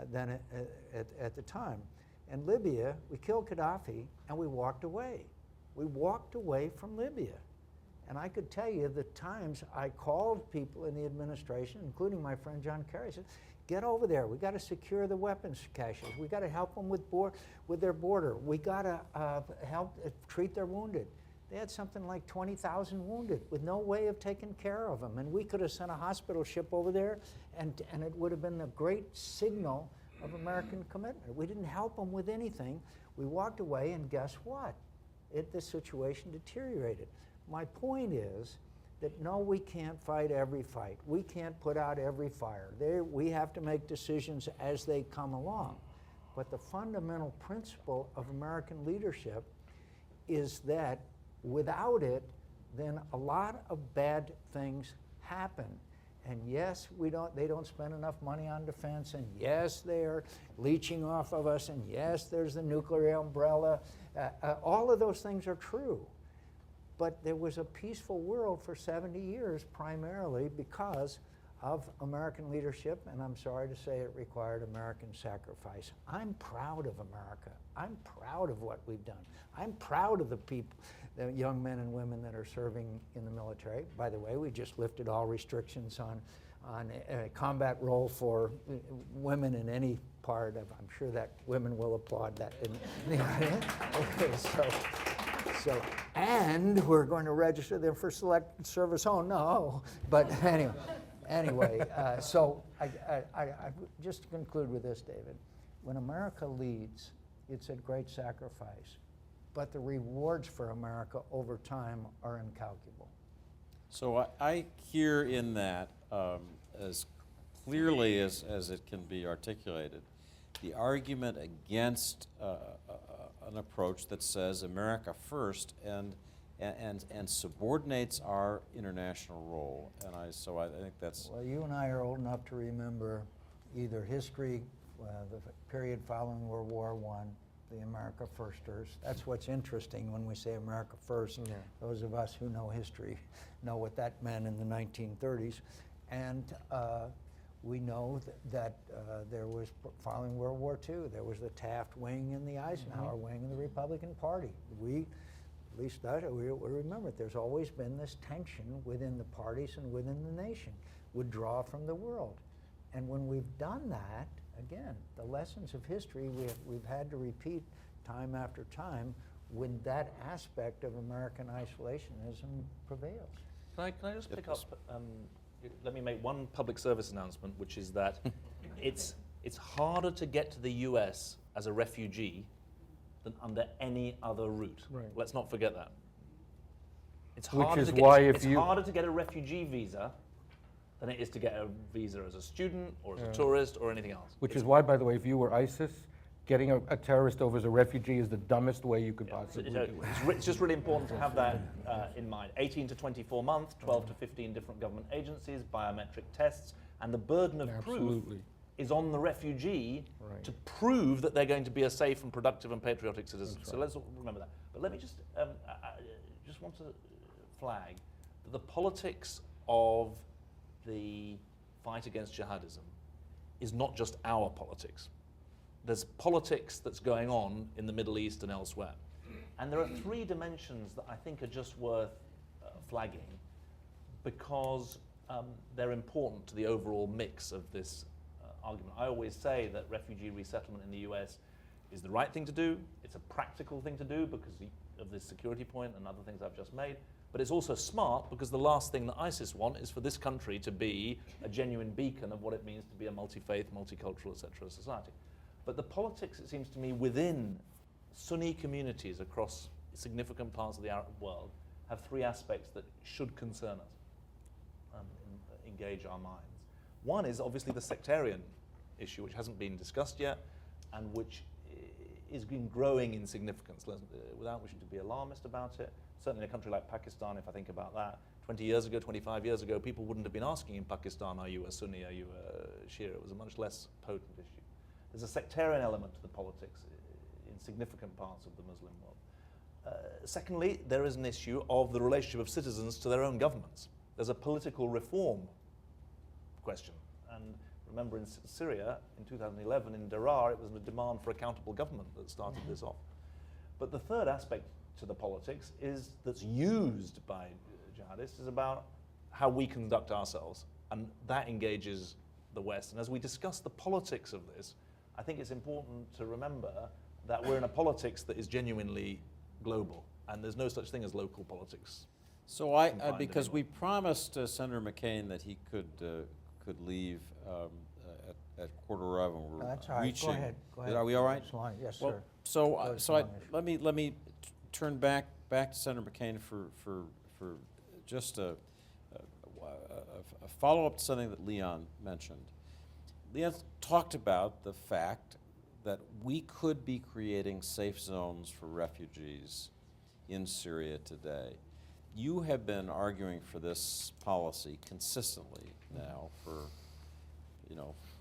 at the time. And Libya, we killed Gaddafi, and we walked away. We walked away from Libya. And I could tell you the times I called people in the administration, including my friend John Kerry, said, get over there. We got to secure the weapons caches. We got to help them with their border. We got to help treat their wounded. They had something like 20,000 wounded with no way of taking care of them. And we could have sent a hospital ship over there, and it would have been a great signal of American commitment. We didn't help them with anything. We walked away, and guess what? The situation deteriorated. My point is that no, we can't fight every fight. We can't put out every fire. We have to make decisions as they come along. But the fundamental principle of American leadership is that without it, then a lot of bad things happen. And yes, they don't spend enough money on defense, and yes, they're leeching off of us, and yes, there's the nuclear umbrella. All of those things are true. But there was a peaceful world for 70 years, primarily because of American leadership, and I'm sorry to say it required American sacrifice. I'm proud of America. I'm proud of what we've done. I'm proud of the people, the young men and women that are serving in the military. By the way, we just lifted all restrictions on a combat role for women in any part of, I'm sure that women will applaud that. Okay, so, and we're going to register them for selected service. Oh no, but anyway, so I just to conclude with this, David, when America leads, it's at great sacrifice, but the rewards for America over time are incalculable.
So I hear in that, as clearly as it can be articulated, the argument against an approach that says America first and subordinates our international role. And so I think that's...
Well, you and I are old enough to remember either history, the period following World War I, the America Firsters. That's what's interesting when we say America First. Yeah. Those of us who know history know what that meant in the 1930s. And we know that there was, following World War II, there was the Taft wing and the Eisenhower wing of the Republican Party. At least we remember it. There's always been this tension within the parties and within the nation, would draw from the world. And when we've done that, again, the lessons of history we've had to repeat time after time when that aspect of American isolationism prevails.
Can I just pick up, let me make one public service announcement, which is that it's harder to get to the US as a refugee than under any other route.
Right.
Let's not forget that. It's
Which
harder
is
to get,
why
it's harder to get a refugee visa than it is to get a visa as a student or as a tourist or anything else.
Which is why, by the way, if you were ISIS, getting a terrorist over as a refugee is the dumbest way you could possibly do it.
It's just really important to have that in mind. 18 to 24 months, 12 to 15 different government agencies, biometric tests, and the burden of proof is on the refugee to prove that they're going to be a safe and productive and patriotic citizen. So let's all remember that. But let me just want to flag that the politics of the fight against jihadism is not just our politics. There's politics that's going on in the Middle East and elsewhere. And there are three dimensions that I think are just worth flagging because they're important to the overall mix of this argument. I always say that refugee resettlement in the US is the right thing to do. It's a practical thing to do because of this security point and other things I've just made. But it's also smart because the last thing that ISIS want is for this country to be a genuine beacon of what it means to be a multi-faith, multicultural, etc. society. But the politics, it seems to me, within Sunni communities across significant parts of the Arab world have three aspects that should concern us, engage our minds. One is obviously the sectarian issue, which hasn't been discussed yet, and which is been growing in significance, without wishing to be alarmist about it. Certainly in a country like Pakistan, if I think about that, 20 years ago, 25 years ago, people wouldn't have been asking in Pakistan, are you a Sunni, are you a Shia? It was a much less potent issue. There's a sectarian element to the politics in significant parts of the Muslim world. Secondly, there is an issue of the relationship of citizens to their own governments. There's a political reform question, and Remember in Syria in 2011, in Daraa, it was a demand for accountable government that started this off. But the third aspect to the politics that's used by jihadists is about how we conduct ourselves, and that engages the West. And as we discuss the politics of this, I think it's important to remember that we're in a politics that is genuinely global, and there's no such thing as local politics.
So because we promised Senator McCain that he could leave at 11:15. We're
That's all right.
reaching.
Go ahead. Go ahead.
Are we all right?
As long- Yes,
Well,
sir.
so
Go as
so
long as-
let me turn back to Senator McCain for just a follow-up to something that Leon mentioned. Leon talked about the fact that we could be creating safe zones for refugees in Syria today. You have been arguing for this policy consistently now for,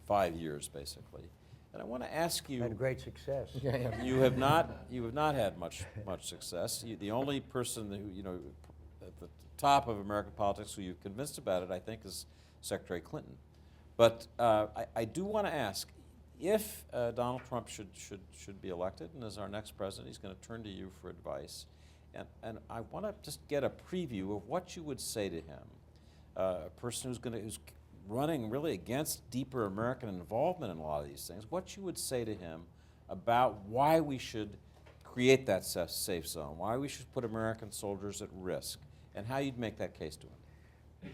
5 years basically. And I want to ask you.
Had great success.
You have not had much success. The only person who, at the top of American politics who you've convinced about it, I think, is Secretary Clinton. But I do want to ask, if Donald Trump should be elected and as our next president, he's going to turn to you for advice. And I want to just get a preview of what you would say to him, a person who's running really against deeper American involvement in a lot of these things, what you would say to him about why we should create that safe zone, why we should put American soldiers at risk, and how you'd make that case to him.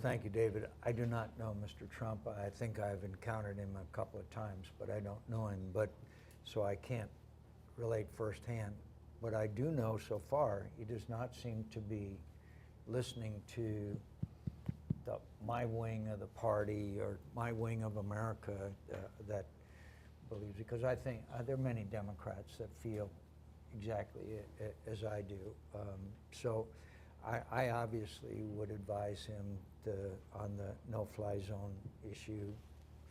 Thank you, David. I do not know Mr. Trump. I think I've encountered him a couple of times, but I don't know him, so I can't relate firsthand. What I do know so far, he does not seem to be listening to my wing of the party or my wing of America that believes, because I think there are many Democrats that feel exactly as I do. So I obviously would advise him on the no-fly zone issue,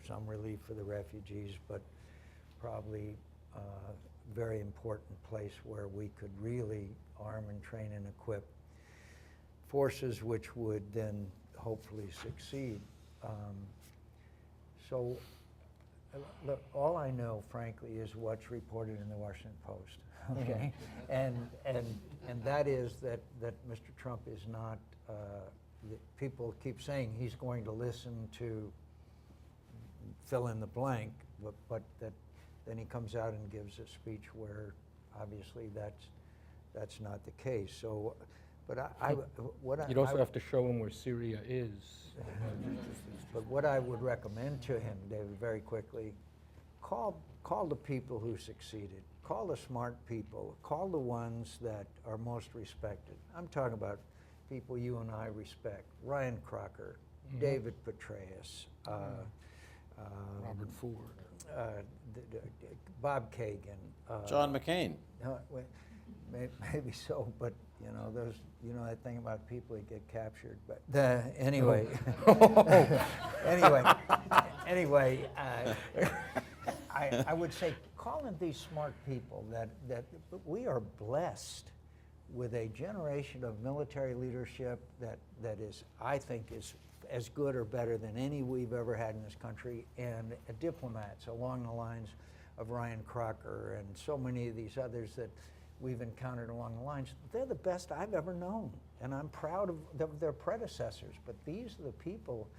some relief for the refugees, but probably very important place where we could really arm and train and equip forces which would then hopefully succeed. So look, all I know, frankly, is what's reported in the Washington Post, okay? and that is that Mr. Trump is not, people keep saying he's going to listen to fill in the blank, but that then he comes out and gives a speech where obviously that's not the case. So, but
You'd also have to show him where Syria is.
But what I would recommend to him, David, very quickly, call the people who succeeded. Call the smart people. Call the ones that are most respected. I'm talking about people you and I respect. Ryan Crocker, David Petraeus,
Robert Ford.
Bob Kagan.
John McCain.
Maybe so, but that thing about people that get captured. But anyway, anyway, I would say call in these smart people that we are blessed with a generation of military leadership that is, I think, is as good or better than any we've ever had in this country, and diplomats along the lines of Ryan Crocker and so many of these others that we've encountered along the lines. They're the best I've ever known, and I'm proud of their predecessors. But these are the people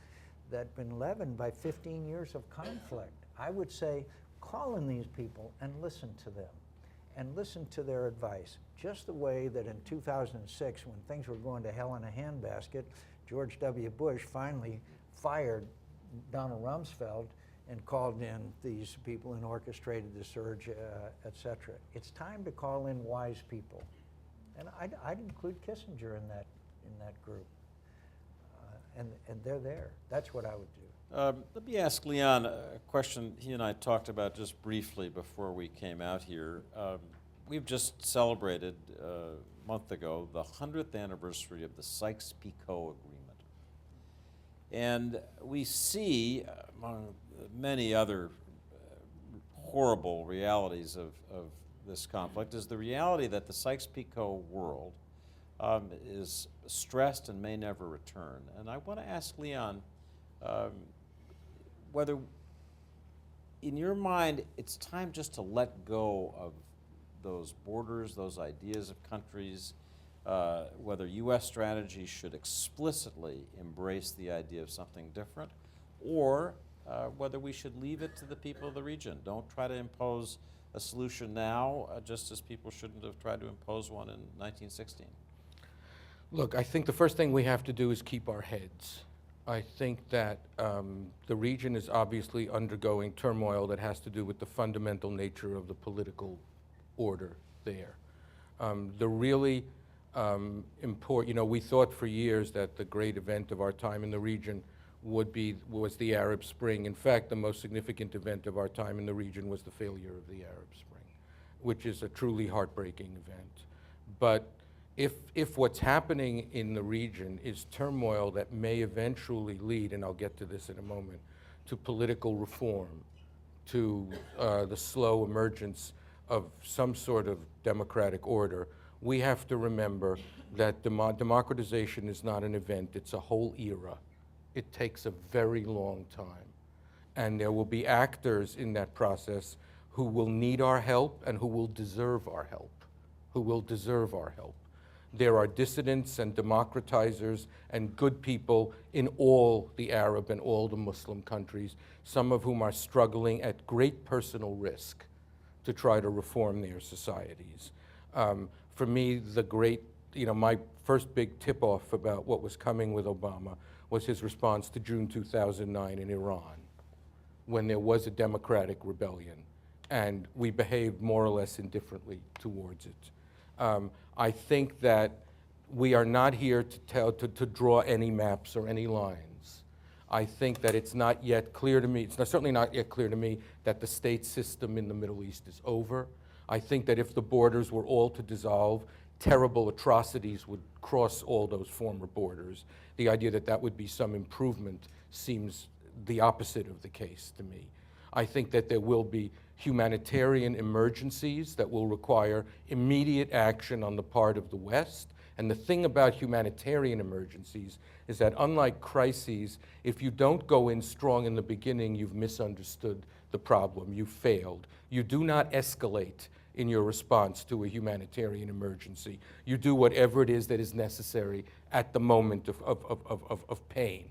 that have been leavened by 15 years of conflict. I would say call in these people and listen to them and listen to their advice, just the way that in 2006, when things were going to hell in a handbasket, George W. Bush finally fired Donald Rumsfeld and called in these people and orchestrated the surge, et cetera. It's time to call in wise people. And I'd include Kissinger in that group. And they're there. That's what I would do.
Let me ask Leon a question he and I talked about just briefly before we came out here. We've just celebrated a month ago the 100th anniversary of the Sykes-Picot Agreement. And we see, among many other horrible realities of this conflict, is the reality that the Sykes-Picot world is stressed and may never return. And I want to ask Leon, whether, in your mind, it's time just to let go of those borders, those ideas of countries, whether U.S. strategy should explicitly embrace the idea of something different, or whether we should leave it to the people of the region. Don't try to impose a solution now, just as people shouldn't have tried to impose one in 1916.
Look, I think the first thing we have to do is keep our heads. I think that the region is obviously undergoing turmoil that has to do with the fundamental nature of the political order there. The really important, we thought for years that the great event of our time in the region was the Arab Spring. In fact, the most significant event of our time in the region was the failure of the Arab Spring, which is a truly heartbreaking event. But if what's happening in the region is turmoil that may eventually lead, and I'll get to this in a moment, to political reform, to the slow emergence of some sort of democratic order, we have to remember that democratization is not an event, it's a whole era. It takes a very long time. And there will be actors in that process who will need our help and who will deserve our help, There are dissidents and democratizers and good people in all the Arab and all the Muslim countries, some of whom are struggling at great personal risk to try to reform their societies. For me, my first big tip-off about what was coming with Obama was his response to June 2009 in Iran, when there was a democratic rebellion, and we behaved more or less indifferently towards it. I think that we are not here to draw any maps or any lines. I think that it's not yet clear to me, certainly not yet clear to me that the state system in the Middle East is over. I think that if the borders were all to dissolve, terrible atrocities would cross all those former borders. The idea that that would be some improvement seems the opposite of the case to me. I think that there will be humanitarian emergencies that will require immediate action on the part of the West. And the thing about humanitarian emergencies is that unlike crises, if you don't go in strong in the beginning, you've misunderstood the problem, you failed. You do not escalate in your response to a humanitarian emergency. You do whatever it is that is necessary at the moment of pain.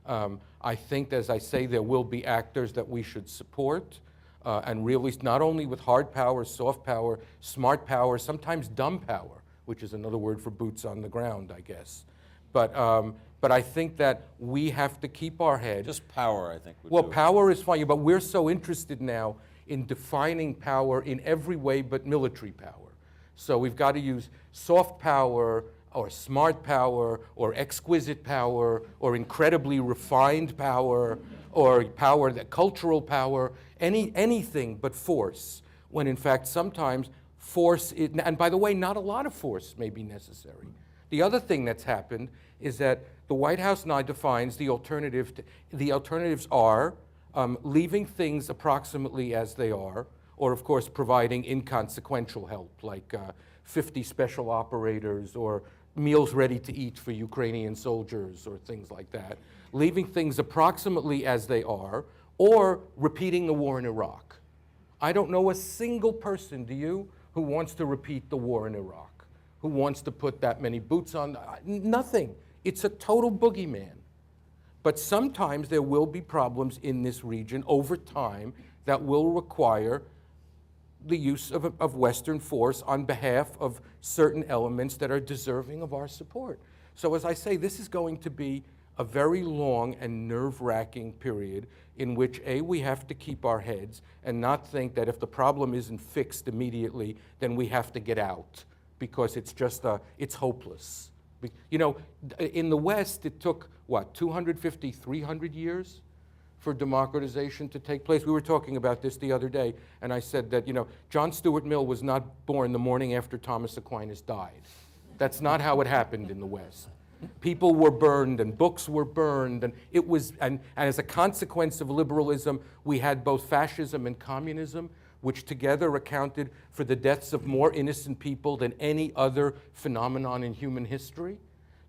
I think, as I say, there will be actors that we should support, and really not only with hard power, soft power, smart power, sometimes dumb power, which is another word for boots on the ground, I guess. But I think that we have to keep our head.
Just power, I think, would
Well,
do it.
power is fine, but we're so interested now in defining power in every way but military power. So we've got to use soft power, or smart power, or exquisite power, or incredibly refined power, or power, cultural power, anything but force, when in fact sometimes force, and by the way, not a lot of force may be necessary. The other thing that's happened is that the White House now defines the alternative. The alternatives are leaving things approximately as they are, or of course providing inconsequential help, like 50 special operators, or meals ready to eat for Ukrainian soldiers, or things like that. Leaving things approximately as they are, or repeating the war in Iraq. I don't know a single person, do you, who wants to repeat the war in Iraq, who wants to put that many boots on, nothing. It's a total boogeyman. But sometimes there will be problems in this region over time that will require the use of Western force on behalf of certain elements that are deserving of our support. So as I say, this is going to be a very long and nerve-wracking period in which, A, we have to keep our heads and not think that if the problem isn't fixed immediately, then we have to get out, because it's just, it's hopeless. You know, in the West, it took, 250, 300 years for democratization to take place? We were talking about this the other day, and I said that, John Stuart Mill was not born the morning after Thomas Aquinas died. That's not how it happened in the West. People were burned, and books were burned, and it was, and as a consequence of liberalism, we had both fascism and communism, which together accounted for the deaths of more innocent people than any other phenomenon in human history.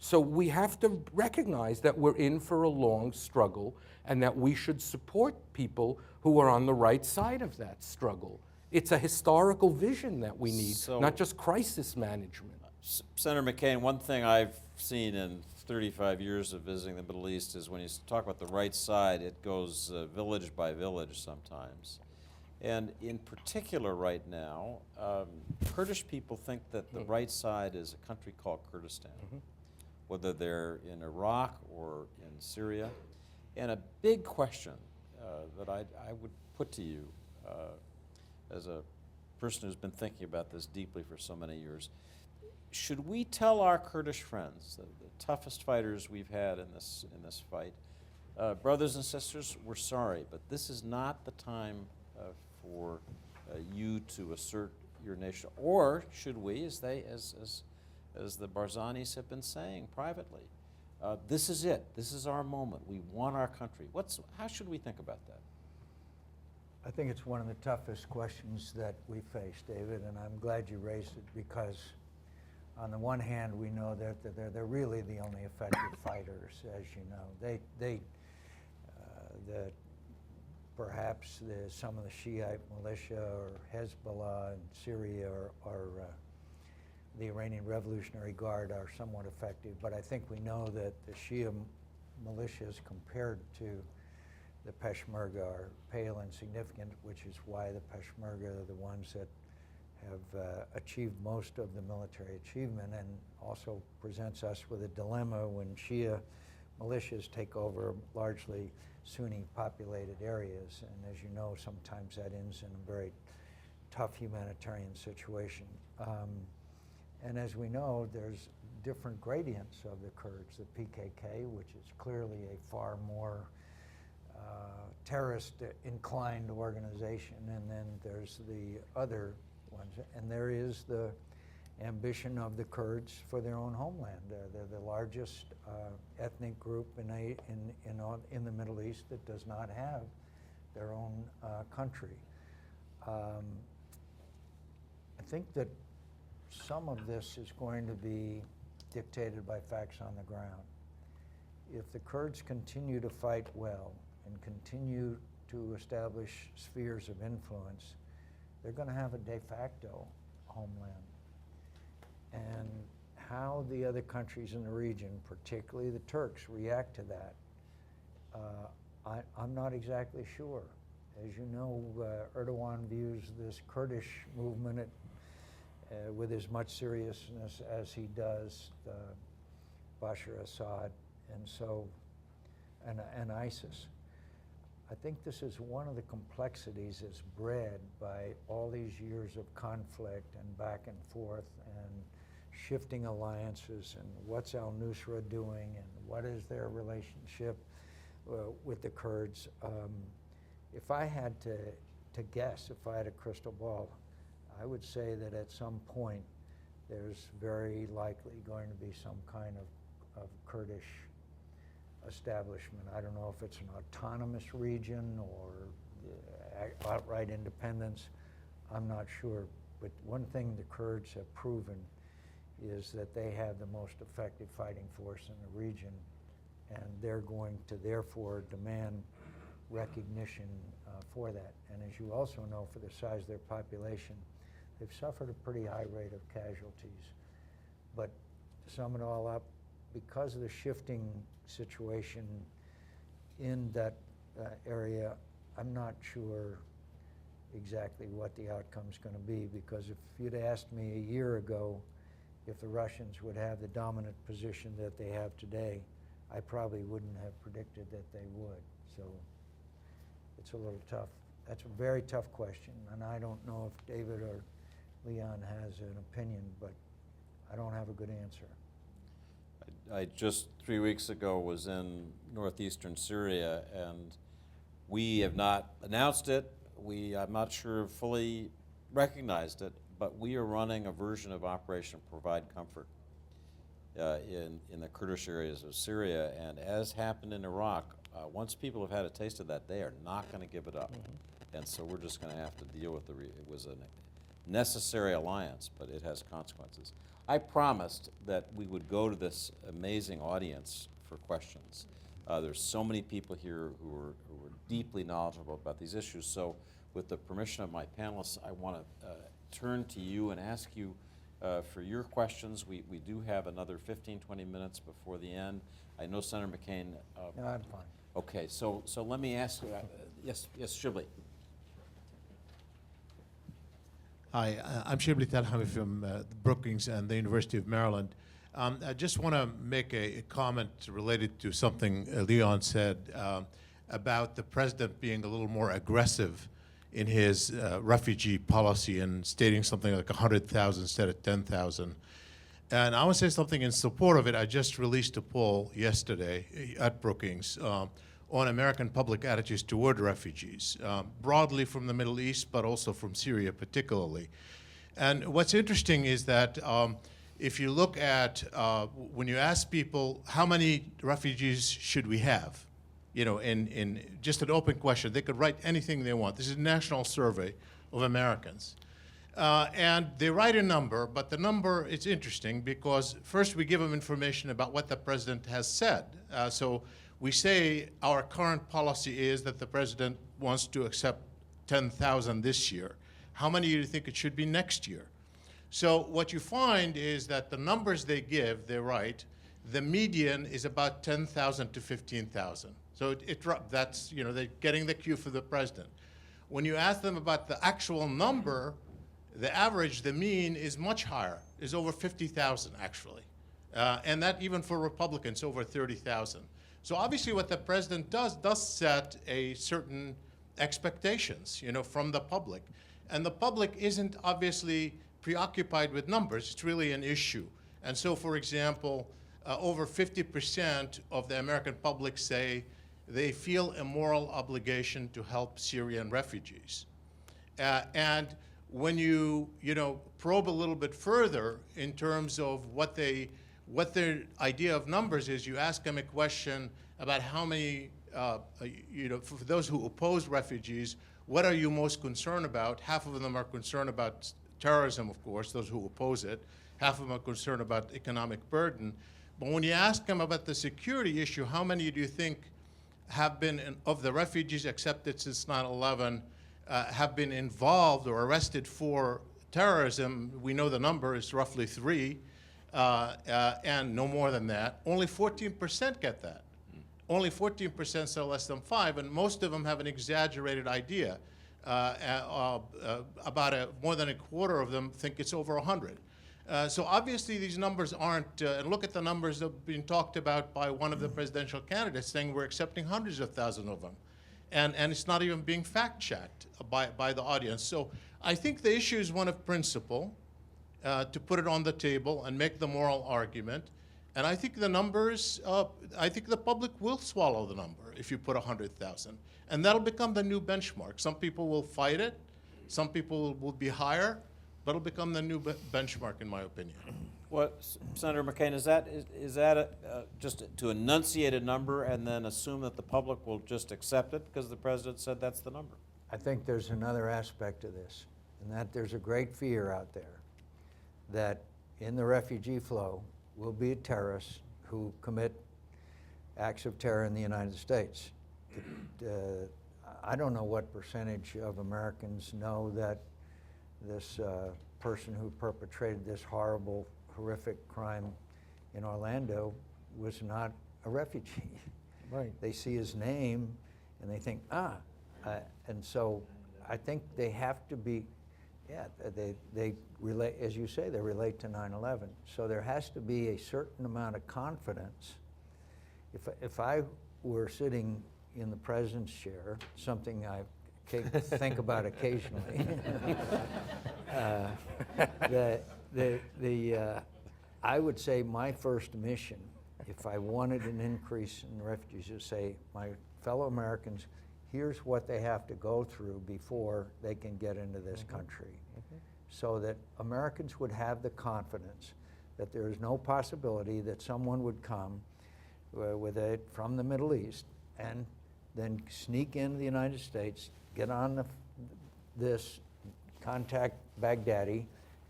So we have to recognize that we're in for a long struggle and that we should support people who are on the right side of that struggle. It's a historical vision that we need,
So-
not just crisis management.
Senator McCain, one thing I've seen in 35 years of visiting the Middle East is when you talk about the right side, it goes village by village sometimes. And in particular right now, Kurdish people think that the right side is a country called Kurdistan, whether they're in Iraq or in Syria. And a big question that I would put to you as a person who's been thinking about this deeply for so many years, should we tell our Kurdish friends, the toughest fighters we've had in this fight, brothers and sisters, we're sorry, but this is not the time for you to assert your nation? Or should we, as the Barzanis have been saying privately, this is it. This is our moment. We want our country. How should we think about that?
I think it's one of the toughest questions that we face, David, and I'm glad you raised it because on the one hand, we know that they're really the only effective fighters, as you know. Perhaps some of the Shiite militia or Hezbollah in Syria or the Iranian Revolutionary Guard are somewhat effective, but I think we know that the Shia militias compared to the Peshmerga are pale and insignificant, which is why the Peshmerga are the ones that have achieved most of the military achievement, and also presents us with a dilemma when Shia militias take over largely Sunni populated areas. And as you know, sometimes that ends in a very tough humanitarian situation. And as we know, there's different gradients of the Kurds. The PKK, which is clearly a far more terrorist-inclined organization, and then there's the other ones. And there is the ambition of the Kurds for their own homeland. They're the largest ethnic group in the Middle East that does not have their own country. I think that some of this is going to be dictated by facts on the ground. If the Kurds continue to fight well and continue to establish spheres of influence, they're going to have a de facto homeland. And how the other countries in the region, particularly the Turks, react to that, I'm not exactly sure. As you know, Erdogan views this Kurdish movement with as much seriousness as he does Bashar Assad and ISIS. I think this is one of the complexities that's bred by all these years of conflict and back and forth and shifting alliances, and what's al-Nusra doing and what is their relationship with the Kurds. If I had to guess, if I had a crystal ball, I would say that at some point there's very likely going to be some kind of Kurdish establishment. I don't know if it's an autonomous region or outright independence. I'm not sure. But one thing the Kurds have proven is that they have the most effective fighting force in the region, and they're going to therefore demand recognition for that. And as you also know, for the size of their population, they've suffered a pretty high rate of casualties. But to sum it all up, because of the shifting situation in that area, I'm not sure exactly what the outcome's going to be, because if you'd asked me a year ago if the Russians would have the dominant position that they have today, I probably wouldn't have predicted that they would. So it's a little tough. That's a very tough question, and I don't know if David or Leon has an opinion, but I don't have a good answer.
I just 3 weeks ago was in northeastern Syria, and we have not announced it. I'm not sure fully recognized it, but we are running a version of Operation Provide Comfort in the Kurdish areas of Syria. And as happened in Iraq, once people have had a taste of that, they are not going to give it up. And so we're just going to have to deal with it was a necessary alliance, but it has consequences. I promised that we would go to this amazing audience for questions. There's so many people here who are deeply knowledgeable about these issues. So with the permission of my panelists, I want to turn to you and ask you for your questions. We do have another 15, 20 minutes before the end. I know Senator McCain.
No, I'm fine.
Okay, so let me ask, yes, Shibli.
Hi, I'm Shibli Talhami from Brookings and the University of Maryland. I just want to make a comment related to something Leon said about the president being a little more aggressive in his refugee policy and stating something like 100,000 instead of 10,000. And I want to say something in support of it. I just released a poll yesterday at Brookings on American public attitudes toward refugees, broadly from the Middle East, but also from Syria particularly. And what's interesting is that if you look at, when you ask people, how many refugees should we have? You know, in just an open question, they could write anything they want. This is a national survey of Americans. And they write a number, but the number is interesting because first we give them information about what the president has said. So we say our current policy is that the president wants to accept 10,000 this year. How many do you think it should be next year? So what you find is that the numbers they give, they write, the median is about 10,000 to 15,000. So that's, you know, they're getting the cue for the president. When you ask them about the actual number, the average, the mean is much higher, is over 50,000 actually. And that even for Republicans, over 30,000. So obviously what the president does set a certain expectations, you know, from the public. And the public isn't obviously preoccupied with numbers, it's really an issue. And so for example, over 50% of the American public say they feel a moral obligation to help Syrian refugees. And when you probe a little bit further in terms of what their idea of numbers is, you ask them a question about how many, for those who oppose refugees, what are you most concerned about? Half of them are concerned about terrorism, of course, those who oppose it. Half of them are concerned about economic burden. But when you ask them about the security issue, how many do you think have been, of the refugees accepted since 9/11, have been involved or arrested for terrorism? We know the number is roughly 3, and no more than that. Only 14% get that. Only 14% say less than 5, and most of them have an exaggerated idea. More than a quarter of them think it's over 100. So obviously these numbers aren't, and look at the numbers that have been talked about by one of the presidential candidates saying we're accepting hundreds of thousands of them. And it's not even being fact-checked by the audience. So I think the issue is one of principle, to put it on the table and make the moral argument. And I think the numbers, I think the public will swallow the number if you put 100,000. And that'll become the new benchmark. Some people will fight it, some people will be higher, but it'll become the new benchmark in my opinion.
Well, Senator McCain, is that just to enunciate a number and then assume that the public will just accept it because the president said that's the number?
I think there's another aspect of this, and that there's a great fear out there that in the refugee flow will be terrorists who commit acts of terror in the United States. I don't know what percentage of Americans know that this person who perpetrated this horrible, horrific crime in Orlando was not a refugee.
Right.
They see his name and they think, and so I think they have to be, they relate, as you say, they relate to 9/11. So there has to be a certain amount of confidence. If I were sitting in the president's chair, something I think about occasionally, I would say my first mission, if I wanted an increase in refugees, is say, my fellow Americans, here's what they have to go through before they can get into this country. So that Americans would have the confidence that there is no possibility that someone would come from the Middle East and then sneak into the United States, get on this contact Baghdadi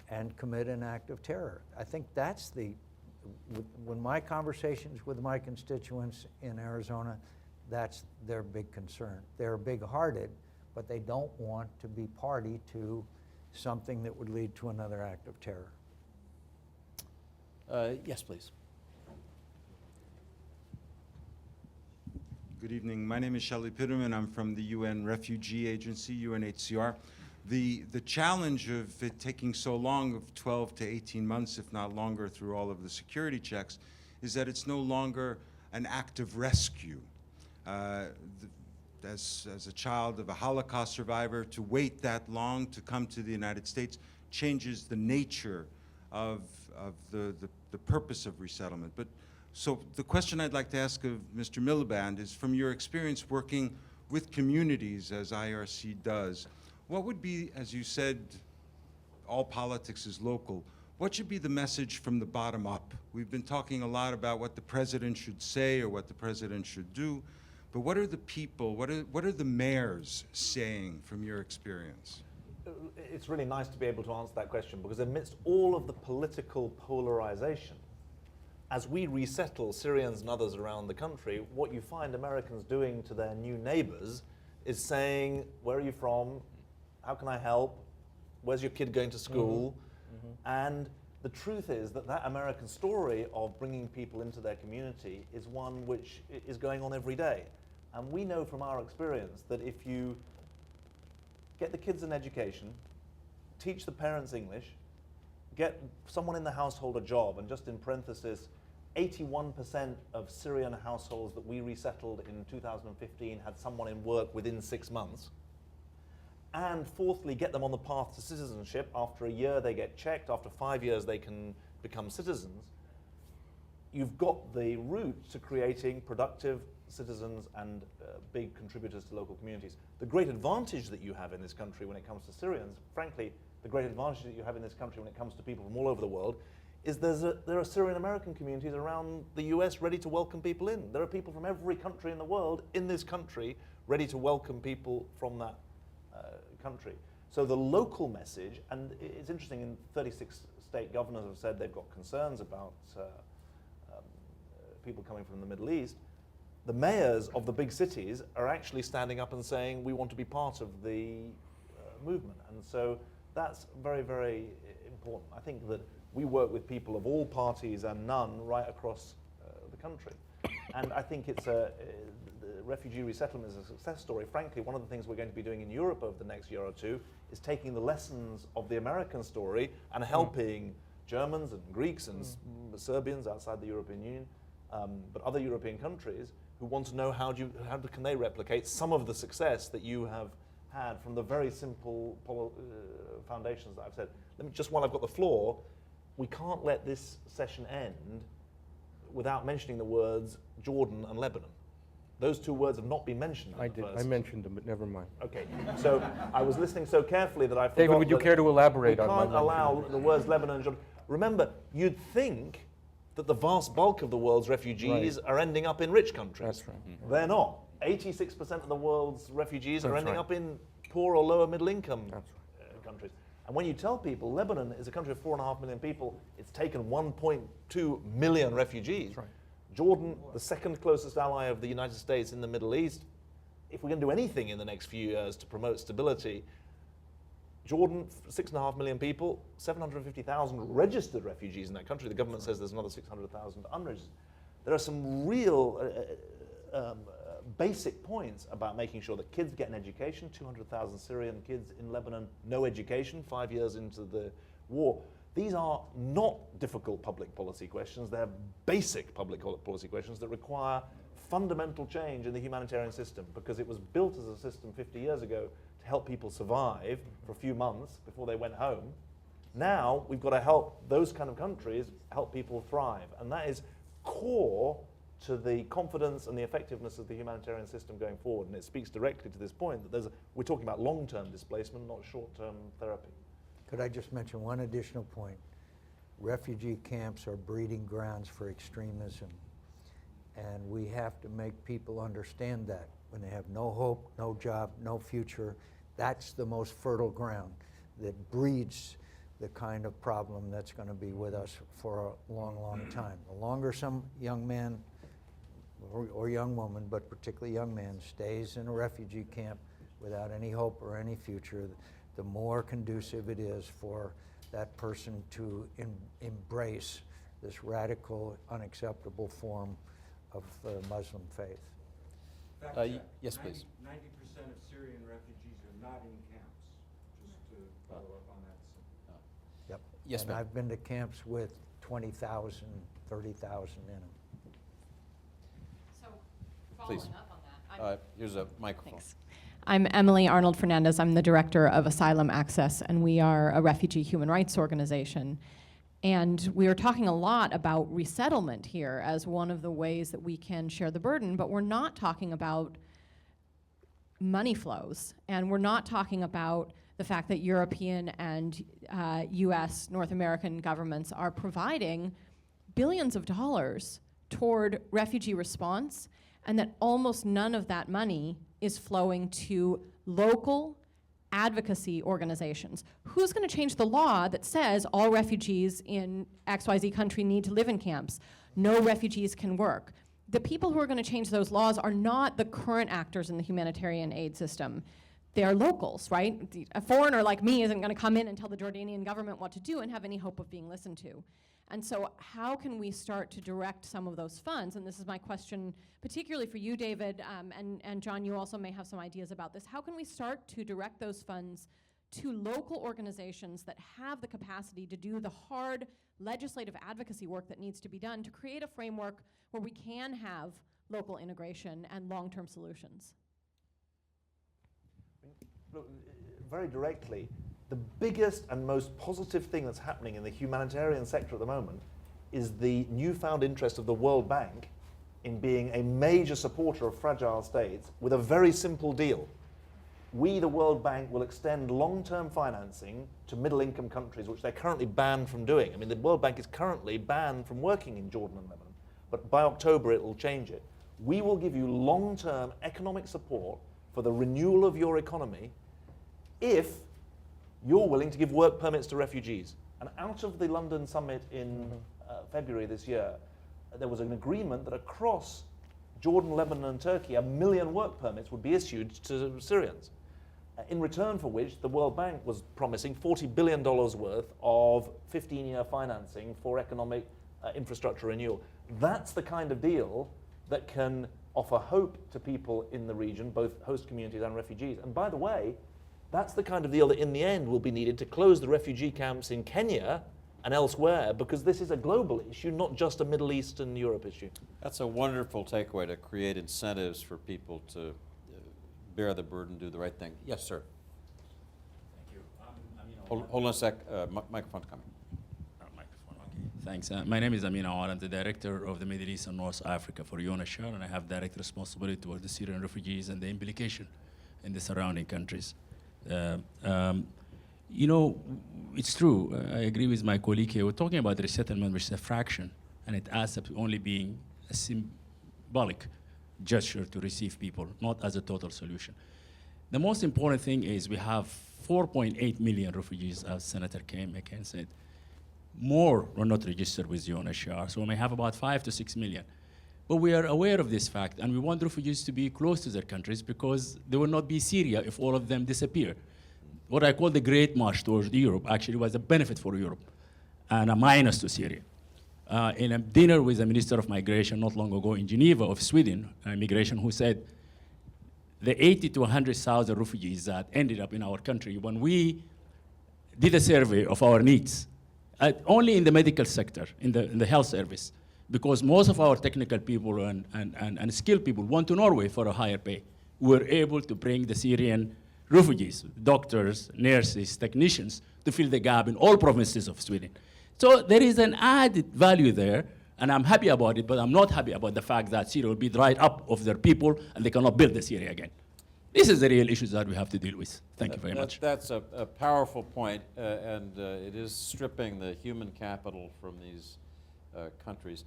and commit an act of terror. I think that's when my conversations with my constituents in Arizona, that's their big concern. They're big-hearted, but they don't want to be party to something that would lead to another act of terror.
Yes, please.
Good evening. My name is Shelley Pitterman. I'm from the UN Refugee Agency, UNHCR. The challenge of it taking so long, of 12 to 18 months, if not longer, through all of the security checks, is that it's no longer an act of rescue. As a child of a Holocaust survivor, to wait that long to come to the United States changes the nature of the purpose of resettlement. But so the question I'd like to ask of Mr. Miliband is, from your experience working with communities as IRC does, what would be, as you said, all politics is local, what should be the message from the bottom up? We've been talking a lot about what the president should say or what the president should do, but what are the people, what are the mayors saying from your experience?
It's really nice to be able to answer that question, because amidst all of the political polarization, as we resettle Syrians and others around the country, what you find Americans doing to their new neighbors is saying, where are you from? How can I help? Where's your kid going to school? And the truth is that that American story of bringing people into their community is one which is going on every day. And we know from our experience that if you get the kids an education, teach the parents English, get someone in the household a job, and just in parenthesis, 81% of Syrian households that we resettled in 2015 had someone in work within 6 months. And fourthly, get them on the path to citizenship. After a year, they get checked. After 5 years, they can become citizens. You've got the route to creating productive citizens and big contributors to local communities. The great advantage that you have in this country when it comes to Syrians, frankly, the great advantage that you have in this country when it comes to people from all over the world, is there are Syrian American communities around the US ready to welcome people in. There are people from every country in the world in this country ready to welcome people from that country. So the local message, and it's interesting, in 36 state governors have said they've got concerns about people coming from the Middle East. The mayors of the big cities are actually standing up and saying, we want to be part of the movement. And so that's very, very important. I think that we work with people of all parties and none right across the country. And I think it's the refugee resettlement is a success story. Frankly, one of the things we're going to be doing in Europe over the next year or two is taking the lessons of the American story and helping Germans and Greeks and Serbians outside the European Union, but other European countries who want to know how can they replicate some of the success that you have had from the very simple foundations that I've said. Let me, just while I've got the floor, we can't let this session end without mentioning the words Jordan and Lebanon. Those two words have not been mentioned.
I did. I mentioned them, but never mind.
Okay, so I was listening so carefully that I forgot.
David, would you care to elaborate on my
We can't allow the words Lebanon and Jordan. Remember, you'd think that the vast bulk of the world's refugees are ending up in rich countries.
That's right.
They're not. 86% of the world's refugees are
That's
ending
right.
up in poor or lower middle income
That's
countries. And when you tell people Lebanon is a country of 4.5 million people, it's taken 1.2 million refugees.
That's right.
Jordan, the second closest ally of the United States in the Middle East, if we're going to do anything in the next few years to promote stability, Jordan, 6.5 million people, 750,000 registered refugees in that country. The government says there's another 600,000 unregistered. There are some real basic points about making sure that kids get an education. 200,000 Syrian kids in Lebanon, no education, 5 years into the war. These are not difficult public policy questions. They're basic public policy questions that require fundamental change in the humanitarian system, because it was built as a system 50 years ago to help people survive for a few months before they went home. Now we've got to help those kind of countries help people thrive. And that is core to the confidence and the effectiveness of the humanitarian system going forward. And it speaks directly to this point that we're talking about long-term displacement, not short-term therapy.
Could I just mention one additional point? Refugee camps are breeding grounds for extremism. And we have to make people understand that. When they have no hope, no job, no future, that's the most fertile ground. that breeds the kind of problem that's going to be with us for a long, long time. The longer some young man or young woman, but particularly young man, stays in a refugee camp without any hope or any future, the more conducive it is for that person to embrace this radical, unacceptable form of Muslim faith.
Yes, please.
90% of Syrian refugees are not in camps, just to follow up on that.
Yep.
Yes,
and
ma'am.
I've been to camps with 20,000, 30,000 in them.
So,
Please.
following up on that,
Here's a microphone.
Thanks. I'm Emily Arnold Fernandez. I'm the director of Asylum Access, and we are a refugee human rights organization. And we are talking a lot about resettlement here as one of the ways that we can share the burden, but we're not talking about money flows, and we're not talking about the fact that European and US, North American governments are providing billions of dollars toward refugee response, and that almost none of that money is flowing to local advocacy organizations. Who's going to change the law that says all refugees in XYZ country need to live in camps? No refugees can work. The people who are going to change those laws are not the current actors in the humanitarian aid system. They're locals, right? A foreigner like me isn't going to come in and tell the Jordanian government what to do and have any hope of being listened to. And so how can we start to direct some of those funds? And this is my question particularly for you, David, and John, you also may have some ideas about this. How can we start to direct those funds to local organizations that have the capacity to do the hard legislative advocacy work that needs to be done to create a framework where we can have local integration and long-term solutions?
Look, very directly, the biggest and most positive thing that's happening in the humanitarian sector at the moment is the newfound interest of the World Bank in being a major supporter of fragile states with a very simple deal. We, the World Bank, will extend long-term financing to middle-income countries, which they're currently banned from doing. I mean, the World Bank is currently banned from working in Jordan and Lebanon, but by October it will change it. We will give you long-term economic support for the renewal of your economy if you're willing to give work permits to refugees. And out of the London summit in February this year, there was an agreement that across Jordan, Lebanon, and Turkey, 1 million work permits would be issued to Syrians, in return for which the World Bank was promising $40 billion worth of 15-year financing for economic infrastructure renewal. That's the kind of deal that can offer hope to people in the region, both host communities and refugees. And by the way, that's the kind of deal that in the end will be needed to close the refugee camps in Kenya and elsewhere, because this is a global issue, not just a Middle East and Europe issue.
That's a wonderful takeaway, to create incentives for people to bear the burden, do the right thing. Yes, sir.
Thank you.
Hold on a sec. Microphone's coming.
Microphone, okay. Thanks. My name is Amin Awad. I'm the director of the Middle East and North Africa for UNHCR, and I have direct responsibility toward the Syrian refugees and the implication in the surrounding countries. You know, it's true. I agree with my colleague here. We're talking about the resettlement, which is a fraction, and it adds up to only being a symbolic gesture to receive people, not as a total solution. The most important thing is we have 4.8 million refugees, as Senator McCain said. More were not registered with UNHCR, so we may have about 5 to 6 million. But we are aware of this fact, and we want refugees to be close to their countries because there will not be Syria if all of them disappear. What I call the Great March towards Europe actually was a benefit for Europe and a minus to Syria. In a dinner with the Minister of Migration not long ago in Geneva of Sweden, Migration, who said the 80 to 100,000 refugees that ended up in our country, when we did a survey of our needs, only in the medical sector, in the health service, because most of our technical people and skilled people went to Norway for a higher pay, we were able to bring the Syrian refugees, doctors, nurses, technicians, to fill the gap in all provinces of Sweden. So there is an added value there, and I'm happy about it, but I'm not happy about the fact that Syria will be dried up of their people and they cannot build the Syria again. This is the real issues that we have to deal with. Thank you very much.
That's a powerful point, and it is stripping the human capital from these countries.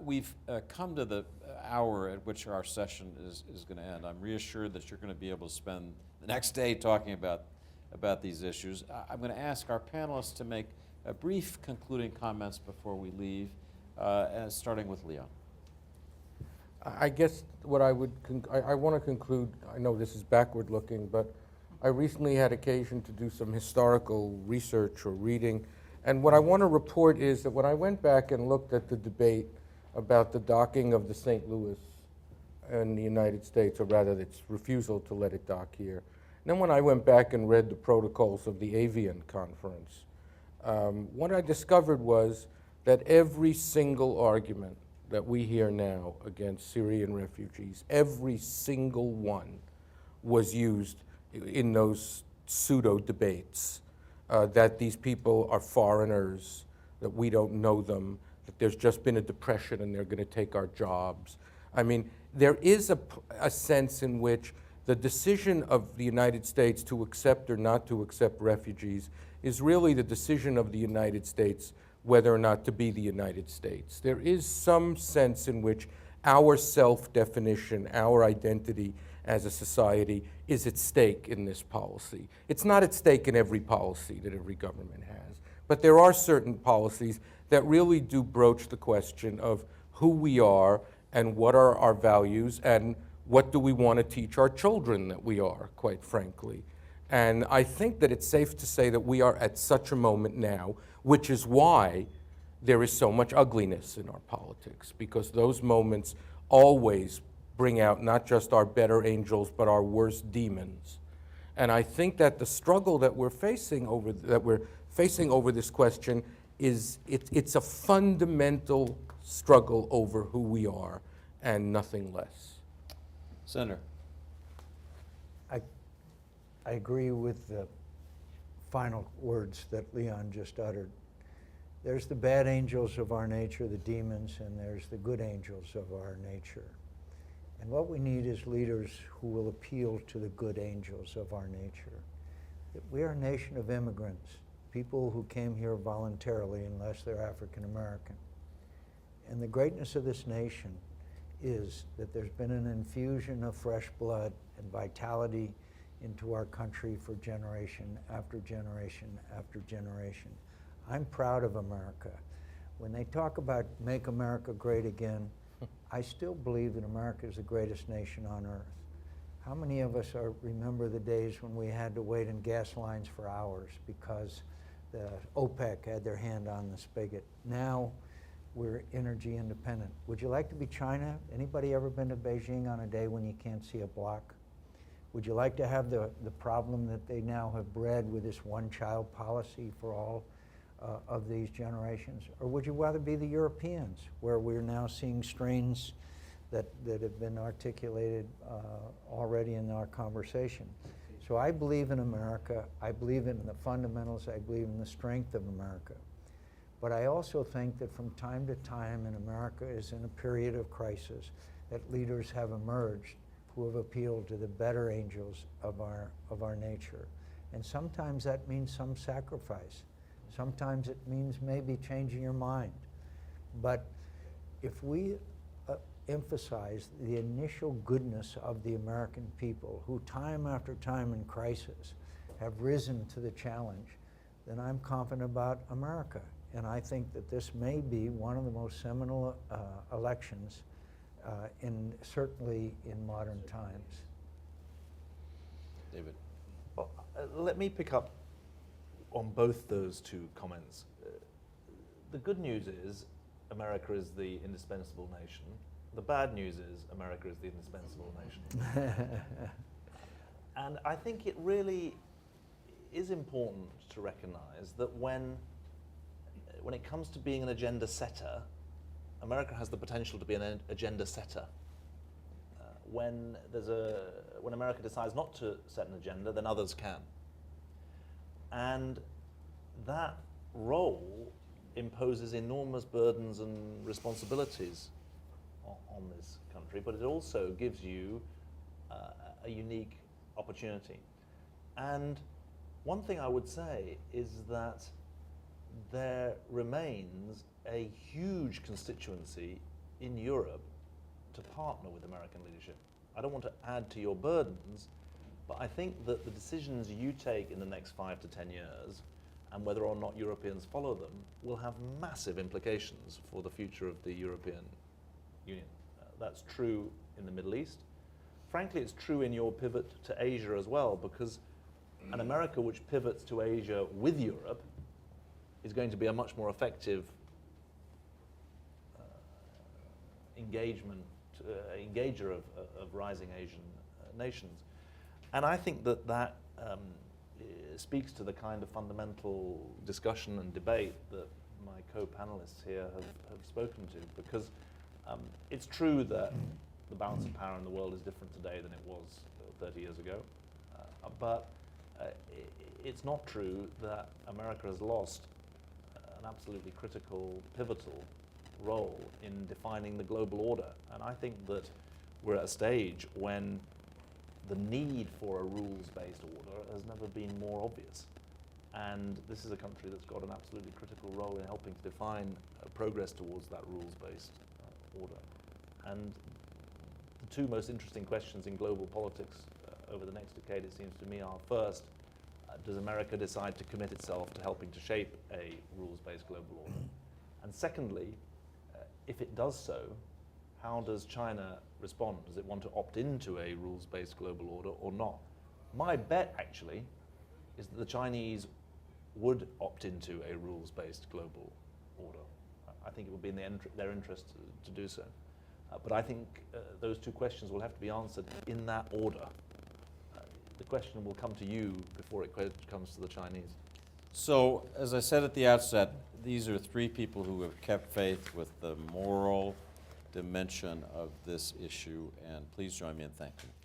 We've come to the hour at which our session is going to end. I'm reassured that you're going to be able to spend the next day talking about about these issues. I'm going to ask our panelists to make brief concluding comments before we leave, starting with Leon.
I guess what I would, I want to conclude, I know this is backward looking, but I recently had occasion to do some historical research or reading, and what I want to report is that when I went back and looked at the debate about the docking of the St. Louis in the United States, or rather its refusal to let it dock here, and then when I went back and read the protocols of the Avian Conference, what I discovered was that every single argument that we hear now against Syrian refugees, every single one was used in those pseudo debates, that these people are foreigners, that we don't know them, that there's just been a depression and they're going to take our jobs. I mean, there is a sense in which the decision of the United States to accept or not to accept refugees is really the decision of the United States whether or not to be the United States. There is some sense in which our self-definition, our identity as a society is at stake in this policy. It's not at stake in every policy that every government has, but there are certain policies that really do broach the question of who we are and what are our values and what do we want to teach our children that we are, quite frankly. And I think that it's safe to say that we are at such a moment now, which is why there is so much ugliness in our politics, because those moments always bring out not just our better angels, but our worst demons. And I think that the struggle that we're facing over this question is it's a fundamental struggle over who we are and nothing less.
Senator.
I agree with the final words that Leon just uttered. There's the bad angels of our nature, the demons, and there's the good angels of our nature. And what we need is leaders who will appeal to the good angels of our nature. That we are a nation of immigrants, people who came here voluntarily unless they're African American. And the greatness of this nation is that there's been an infusion of fresh blood and vitality into our country for generation after generation after generation. I'm proud of America. When they talk about make America great again, I still believe that America is the greatest nation on earth. How many of us remember the days when we had to wait in gas lines for hours because the OPEC had their hand on the spigot? Now we're energy independent. Would you like to be China? Anybody ever been to Beijing on a day when you can't see a block? Would you like to have the problem that they now have bred with this one-child policy for all of these generations? Or would you rather be the Europeans, where we're now seeing strains that have been articulated already in our conversation? So I believe in America. I believe in the fundamentals. I believe in the strength of America. But I also think that from time to time, and America is in a period of crisis, that leaders have emerged who have appealed to the better angels of our nature. And sometimes that means some sacrifice. Sometimes it means maybe changing your mind. But if we emphasize the initial goodness of the American people, who time after time in crisis have risen to the challenge, then I'm confident about America. And I think that this may be one of the most seminal elections certainly in modern times.
David.
Well, let me pick up on both those two comments. The good news is America is the indispensable nation. The bad news is America is the indispensable nation. And I think it really is important to recognize that when it comes to being an agenda setter, America has the potential to be an agenda setter. When America decides not to set an agenda, then others can. And that role imposes enormous burdens and responsibilities on this country, but it also gives you a unique opportunity. And one thing I would say is that there remains a huge constituency in Europe to partner with American leadership. I don't want to add to your burdens, But I think that the decisions you take in the next 5 to 10 years, and whether or not Europeans follow them, will have massive implications for the future of the European Union. That's true in the Middle East. Frankly, it's true in your pivot to Asia as well, because an America which pivots to Asia with Europe is going to be a much more effective engager of rising Asian nations. And I think that that speaks to the kind of fundamental discussion and debate that my co-panelists here have spoken to, because it's true that the balance of power in the world is different today than it was 30 years ago, but it's not true that America has lost an absolutely critical, pivotal role in defining the global order. And I think that we're at a stage when the need for a rules-based order has never been more obvious. And this is a country that's got an absolutely critical role in helping to define progress towards that rules-based order. And the two most interesting questions in global politics over the next decade, it seems to me, are first, does America decide to commit itself to helping to shape a rules-based global order? And secondly, if it does so, how does China respond? Does it want to opt into a rules-based global order or not? My bet, actually, is that the Chinese would opt into a rules-based global order. I think it would be in their interest to do so. But I think those two questions will have to be answered in that order. The question will come to you before it comes to the Chinese.
So, as I said at the outset, these are three people who have kept faith with the moral dimension of this issue, and please join me in thanking them.